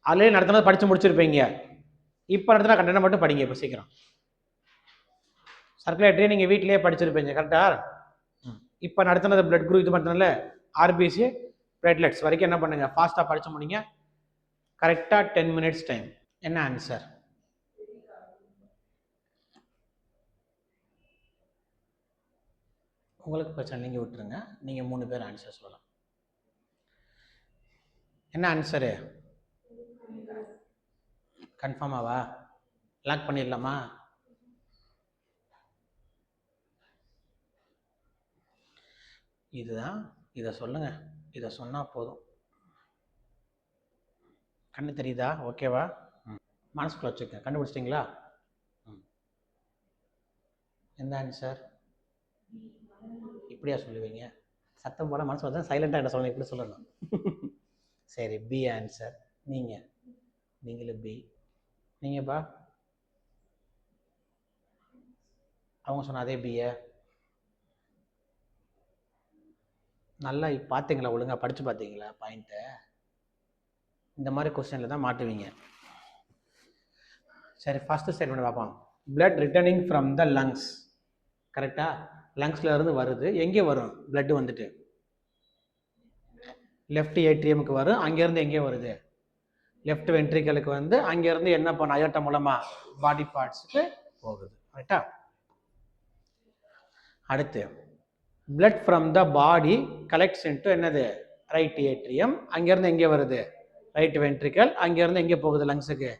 அதுலேயே நடத்தினது படித்து முடிச்சிருப்பீங்க. இப்போ நடத்தினா கண்டனம் மட்டும் படிங்க இப்போ சீக்கிரம். சர்க்குலேட்டரி நீங்கள் வீட்டிலேயே படிச்சிருப்பீங்க. கரெக்டா? இப்போ நடத்தினது பிளட் குரூப் இது பண்ணுறதுனால ஆர்பிசி பிளேட்லெட்ஸ் வரைக்கும் என்ன பண்ணுங்க, ஃபாஸ்ட்டாக படிச்சு முடிங்க. கரெக்டாக 10 minutes டைம். என்ன ஆன்சர்? உங்களுக்கு பிரச்சனை நீங்கள் விட்டுருங்க. நீங்கள் 3 பேர் ஆன்சர் சொல்லலாம். என்ன ஆன்சரு? கன்ஃபார்மாவா? லாக் பண்ணிடலாமா? இதுதான். இதை சொல்லுங்க. இதை சொன்னால் போதும். கண்ணு தெரியுதா? ஓகேவா? மனசுக்குள்ள வச்சுக்க. கண்டுபிடிச்சிட்டிங்களா? எந்த ஆன்சர்? இப்படியா சொல்லுவீங்க? சத்தம் போட மனசு வச்சா சைலண்டாக என்ன சொல்லணும், இப்படி சொல்லணும். சரி, பி ஆன்சர். நீங்களும் பி. நீங்கப்பா? அவங்க சொன்ன அதே பிஏ. நல்லா பார்த்தீங்களா? ஒழுங்காக படித்து பார்த்தீங்களா பாயிண்ட்டை? இந்த மாதிரி கொஸ்டினில் தான் மாட்டுவீங்க. சரி, ஃபஸ்ட்டு ஸ்டேட்மெண்ட் பார்ப்போம். Blood returning from the lungs. கரெக்டாக? லங்ஸில் இருந்து வருது. எங்கே வரும் பிளட்டு வந்துட்டு? லெஃப்ட் ஏட்ரியமுக்கு வரும். அங்கேருந்து எங்கே வருது? லெஃப்ட் வென்ட்ரிக்கலுக்கு வந்து அங்கேருந்து என்ன பண்ண அயோட்டா மூலமாக பாடி பார்ட்ஸுக்கு போகுது. கரெக்டா? அடுத்து blood from the body collects into என்னது ரைட் ஏட்ரியம், அங்கேருந்து எங்கே வருது ரைட் வென்ட்ரிக்கல், அங்கேருந்து எங்கே போகுது லங்ஸுக்கு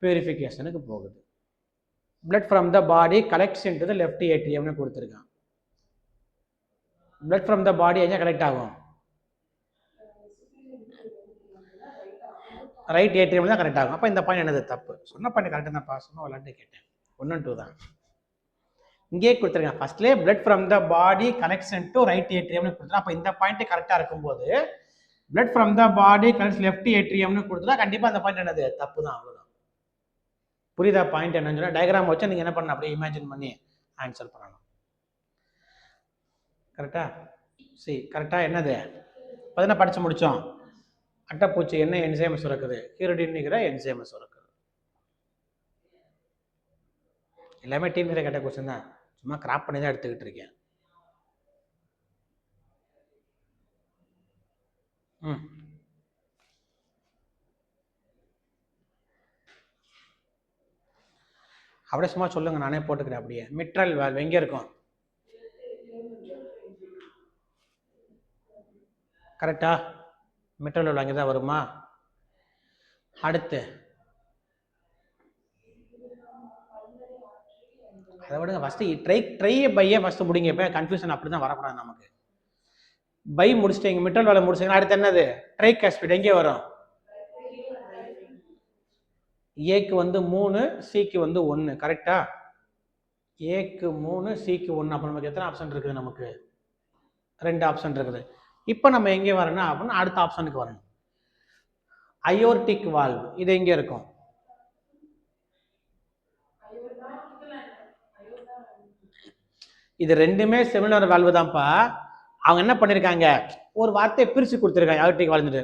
பியூரிஃபிகேஷனுக்கு போகுது. blood from the body collects into the left atriumனு கொடுத்துருக்கான். blood from the body எங்கே கலெக்ட் ஆகும், ரைட் ஏட்ரியம் தான் கரெக்ட் ஆகும். அப்போ இந்த பாயிண்ட் என்னது தப்பு, சொன்ன பாயிண்ட் கரெக்டாக தான் பாஸ் சும்மா விளாண்டு கேட்டேன். 1 and 2 தான் இங்கே கொடுத்துருக்காங்க. ஃபர்ஸ்ட்லேயே blood from the body connects into right atriumனு கொடுத்துருக்கா. அப்போ இந்த பாயிண்ட் கரெக்டாக இருக்கும்போது blood from the body connects left atriumனு கொடுத்துட்டா கண்டிப்பாக அந்த பாயிண்ட் என்னது தப்பு தான். அவ்வளோதான். புரியுதா பாயிண்ட் என்னன்னு சொன்னால் டயக்ராம் வச்சு நீங்கள் என்ன பண்ணணும் அப்படியே இமேஜின் பண்ணி ஆன்சர் பண்ணணும். கரெக்டா? சரி கரெக்டாக என்னது இப்போ தானே படித்து முடித்தோம். அட்டைப்பூச்சி என்ன என்சைம் சுரக்குது, ஹீரோடின்ங்கிற என்சைம் சுரக்குது. எல்லாமே டீம் கேட்ட கொஸ்டின் தான், சும்மா கிராப் பண்ணி தான் எடுத்துக்கிட்டு இருக்கேன். அப்படியே சும்மா சொல்லுங்க, நானே போட்டுக்கிறேன். அப்படியே மிட்ரல் வால்வ் எங்கே இருக்கும், கரெக்டா? மிட்ரல் வால்வ் அங்கே தான் வருமா? அடுத்து அதை விடுங்க, ஃபஸ்ட்டு ட்ரை பையை ஃபஸ்ட்டு முடிங்க. இப்போ கன்ஃபியூஷன் அப்படி தான் வரக்கூடாது நமக்கு. பை முடிச்சிட்டீங்க, மிட்ரல் வால்வ் முடிச்சிங்கன்னா அடுத்து என்னது ட்ரைகாஸ்பிட் எங்கே வரும், ஏக்கு வந்து 3 சிக்கு வந்து 1 கரெக்டா? ஏக்கு 3 சிக்கு 1. அப்போ நமக்கு எத்தனை ஆப்ஷன் இருக்குது, நமக்கு 2 ஆப்ஷன் இருக்குது. இப்போ நம்ம எங்கே வரணும் அப்படின்னா அடுத்த ஆப்ஷனுக்கு வரணும். அயோர்டிக் வால்வ் இது எங்கே இருக்கும், இது ரெண்டுமே செமினார் வால்வு தான்ப்பா. அவங்க என்ன பண்ணியிருக்காங்க, ஒரு வார்த்தையை பிரித்து கொடுத்துருக்காங்க அயோர்டிக் வால்வு.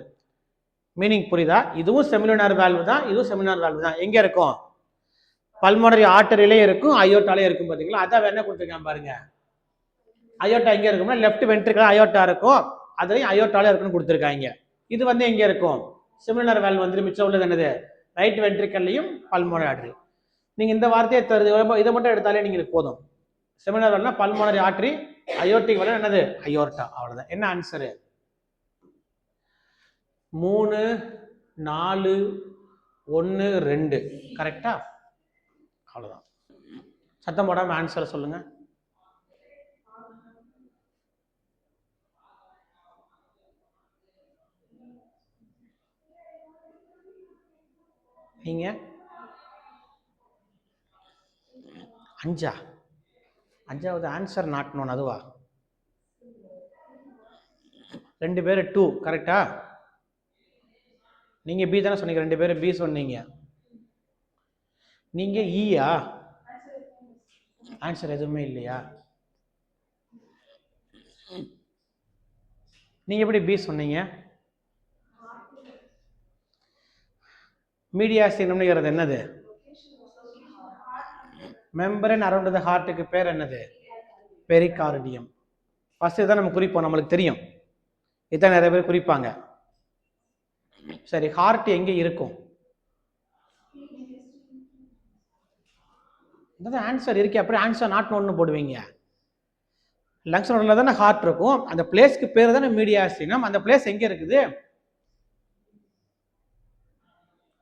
மீனிங் புரியுதா? இதுவும் செமினார் வால்வு தான், இதுவும் செமினார் வால்வு தான். எங்கே இருக்கும், பல்மோனரி ஆர்டரியிலே இருக்கும், அயோட்டாலே இருக்கும். பார்த்தீங்களா? அதான் என்ன கொடுத்துருக்காங்க பாருங்க. அயோட்டா எங்கே இருக்கும்னா லெஃப்ட் வென்ட்ரிக்கல் அயோட்டா இருக்கும், அதுலேயும் அயோட்டாலே இருக்குன்னு கொடுத்துருக்காங்க. இது வந்து எங்கே இருக்கும், செமினார் வால்வு வந்து மிச்சம் உள்ளது என்னது ரைட் வென்ட்ரிக்கல்லையும் பல்மோனரி ஆர்டரி. நீங்கள் இந்த வார்த்தையை தருது இதை மட்டும் எடுத்தாலே நீங்கள் போதும். செமினார் வால்வ்னா பல்மோனரி ஆர்டரி, அயோர்டிக் வால்வ் என்னது அயோர்டா. அவ்வளவுதான். என்ன ஆன்சரு 3 4 1 2 கரெக்டா? அவ்வளவுதான். சத்தம் போடாம ஆன்சரை சொல்லுங்க. நீங்க 5வது ஆன்சர் நாட் நோன், அதுவா? 2 பேர் 2 கரெக்டா? நீங்க பி தானே சொன்னீங்க, 2 பேர் பி சொன்னீங்க. நீங்க ஈயா? ஆன்சர் எதுவுமே இல்லையா? நீங்க எப்படி பி சொன்னீங்க? மீடியாஸ்டினம்ங்கிறது என்னது, மெம்பரேன் அரௌண்ட் தி ஹார்ட்டுக்கு பேர் என்னது பெரிகார்டியம். ஃபர்ஸ்ட் இதான் நம்ம குறிப்போம், நம்மளுக்கு தெரியும். இதான் நிறைய பேர் குறிப்பாங்க. சரி, ஹார்ட் எங்க இருக்கும், இதான் ஆன்சர் இருக்கு. அப்புறம் ஆன்சர் நாட் நோன்னு போடுவீங்க. லங்ஸ் நோட்ல தானே ஹார்ட் இருக்கும், அந்த பிளேஸ்க்கு பேர் தானே மீடியாஸ்டினம். அந்த பிளேஸ் எங்க இருக்குது,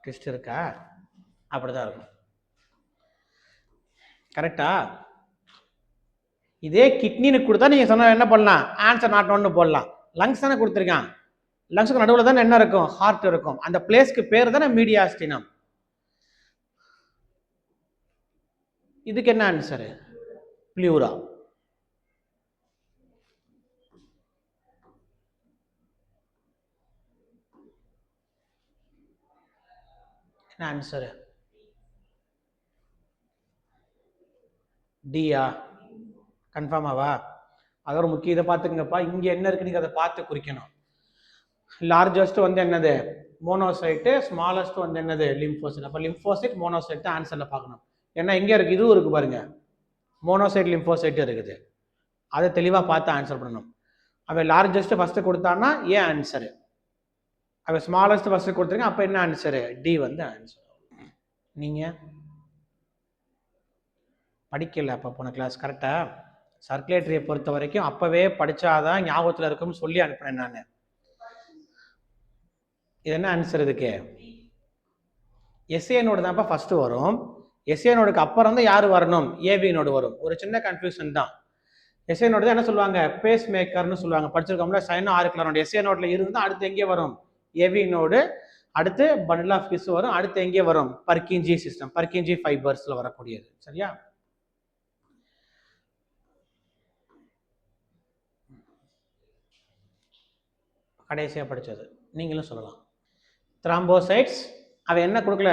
டெஸ்ட் இருக்கா? அப்படிதான் இருக்கும். கரெக்டா? இதே கிட்னின்னு கொடுத்தா நீங்க சொன்ன என்ன பண்ணலாம், ஆன்சர் நாட் நோன்னு போடலாம். லங்ஸ் தானே கொடுத்துருக்கான், லங்ஸுக்கு நடுவில் தானே என்ன இருக்கும், ஹார்ட் இருக்கும். அந்த பிளேஸ்க்கு பேர் தானே மீடியாஸ்டினம். இதுக்கு என்ன ஆன்சரு, பிளியூரா. என்ன ஆன்சரு, டியா? கன்ஃபார்மாவா? அதோட முக்கிய இதை பார்த்துக்கங்கப்பா. இங்க என்ன இருக்கு நீங்க அதை பார்த்து குறிக்கணும். லார்ஜஸ்ட் வந்து என்னது மோனோசைட்டு, ஸ்மாலஸ்ட் வந்து என்னது லிம்போசைட். அப்போ லிம்போசைட் மோனோசைட் தான் ஆன்சர்ல பார்க்கணும். ஏன்னா இங்கே இருக்கு, இதுவும் இருக்கு பாருங்க, மோனோசைட் லிம்போசைட் இருக்குது. அதை தெளிவாக பார்த்து ஆன்சர் பண்ணணும். அவன் லார்ஜஸ்ட் ஃபர்ஸ்ட் கொடுத்தான்னா ஏன் ஆன்சரு, அவன் ஸ்மாலஸ்ட் ஃபர்ஸ்ட் கொடுத்துருங்க, அப்போ என்ன ஆன்சரு, டி வந்து ஆன்சர். நீங்க படிக்கல அப்போ போன கிளாஸ் கரெக்டா? சர்க்குலேட்டரியை பொறுத்த வரைக்கும் அப்பவே படிச்சாதான் ஞாபகத்தில் இருக்கும்னு சொல்லி அனுப்பினேன் நான். இது என்ன ஆன்சர் இதுக்கு? எஸ்ஏ நோடு தான்ப்பா ஃபர்ஸ்ட் வரும். எஸ்ஏ நோடுக்கு அப்புறம் தான் யார் வரணும்? ஏவி நோடு வரும். ஒரு சின்ன கன்ஃபியூஷன் தான். எஸ்ஏ நோடு தான் என்ன சொல்லுவாங்க? பேஸ் மேக்கர்னு சொல்லுவாங்க. படிச்சிருக்கோம்ல சைனோ ஆரிக்குலர் நோடு. எஸ்ஏ நோட்ல இருந்து அடுத்து எங்கே வரும்? AV node. அடுத்து பண்டில் ஆஃப் கிஸ் வரும். அடுத்து எங்கே வரும்? பர்கின்ஜி சிஸ்டம், பர்கின்ஜி ஃபைபர்ஸ்ல வரக்கூடியது. சரியா? கடைசியாக படித்தது நீங்களும் சொல்லலாம். த்ராம்போசைட்ஸ் அவன் என்ன கொடுக்கல?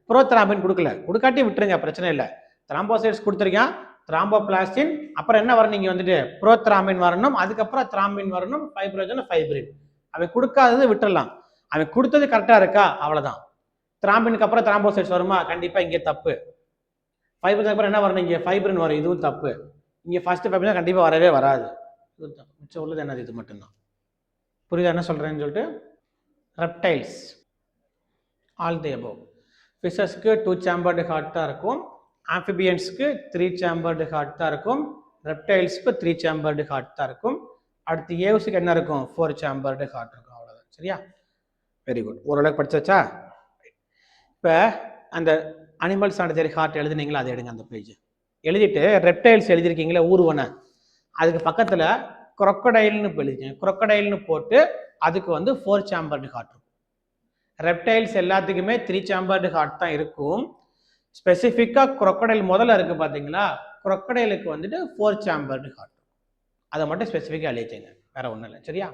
புரோத்ராம்பின் கொடுக்கல. கொடுக்காட்டி விட்டுருங்க, பிரச்சனை இல்லை. த்ராம்போசைட்ஸ் கொடுத்துருக்கான், த்ராம்போபிளாஸ்டின், அப்புறம் என்ன வரணும்? நீங்கள் வந்துட்டு புரோத்ராம்பின் வரணும், அதுக்கப்புறம் த்ராம்பின் வரணும், ஃபைப்ரோஜன், ஃபைப்ரின். அவன் கொடுக்காதது விட்டுடலாம். அவன் கொடுத்தது கரெக்டாக இருக்கா? அவ்வளோதான். த்ராம்பினுக்கு அப்புறம் த்ராம்போசைட்ஸ் வருமா? கண்டிப்பாக இங்கே தப்பு. ஃபைப்ரோஜன் அப்புறம் என்ன வரணும்? இங்கே ஃபைப்ரின் வரும், இதுவும் தப்பு. இங்கே ஃபர்ஸ்ட் ஃபைப்ரின் கண்டிப்பாக வரவே வராது. மிச்சம் உள்ளது என்னது? இது மட்டும்தான். புரியுதா என்ன சொல்கிறேன்னு சொல்லிட்டு? Reptiles all the above. ஃபிஷஸ்க்கு 2 சேம்பர்டு ஹார்ட் தான் இருக்கும். ஆம்பிபியன்ஸ்க்கு 3 சேம்பர்டு ஹார்ட் தான் இருக்கும். ரெப்டைல்ஸ்க்கு 3 சேம்பர்டு ஹார்ட் தான் இருக்கும். அடுத்து ஏவ்ஸுக்கு என்ன இருக்கும்? 4 சேம்பர்டு ஹார்ட் இருக்கும். அவ்வளோதான். சரியா? Very good. ஓரளவுக்கு படிச்சாச்சா? இப்போ அந்த அனிமல்ஸ் ஆண்டரி ஹார்ட் எழுதுனீங்களா? அதை எடுங்க, அந்த பேஜ் எழுதிட்டு ரெப்டைல்ஸ் எழுதிருக்கீங்களா ஊர்வன, அதுக்கு பக்கத்தில் குரொக்கடைல்னு எழுதிக்கங்க. குரொக்கடைல்னு போட்டு அதுக்கு வந்து 4 சேம்பர்டு ஹார்ட் இருக்கும். ரெப்டைல்ஸ் எல்லாத்துக்குமே 3 சேம்பர்டு ஹார்ட் தான் இருக்கும். ஸ்பெசிஃபிக்காக குரொக்கடைல் முதல்ல இருக்குது பார்த்தீங்களா? குரொக்கடைலுக்கு வந்துட்டு 4 சேம்பர்டு ஹார்ட். அதை மட்டும் ஸ்பெசிஃபிக்காக எழுதிக்கங்க, வேற ஒன்றும் இல்லை. சரியா?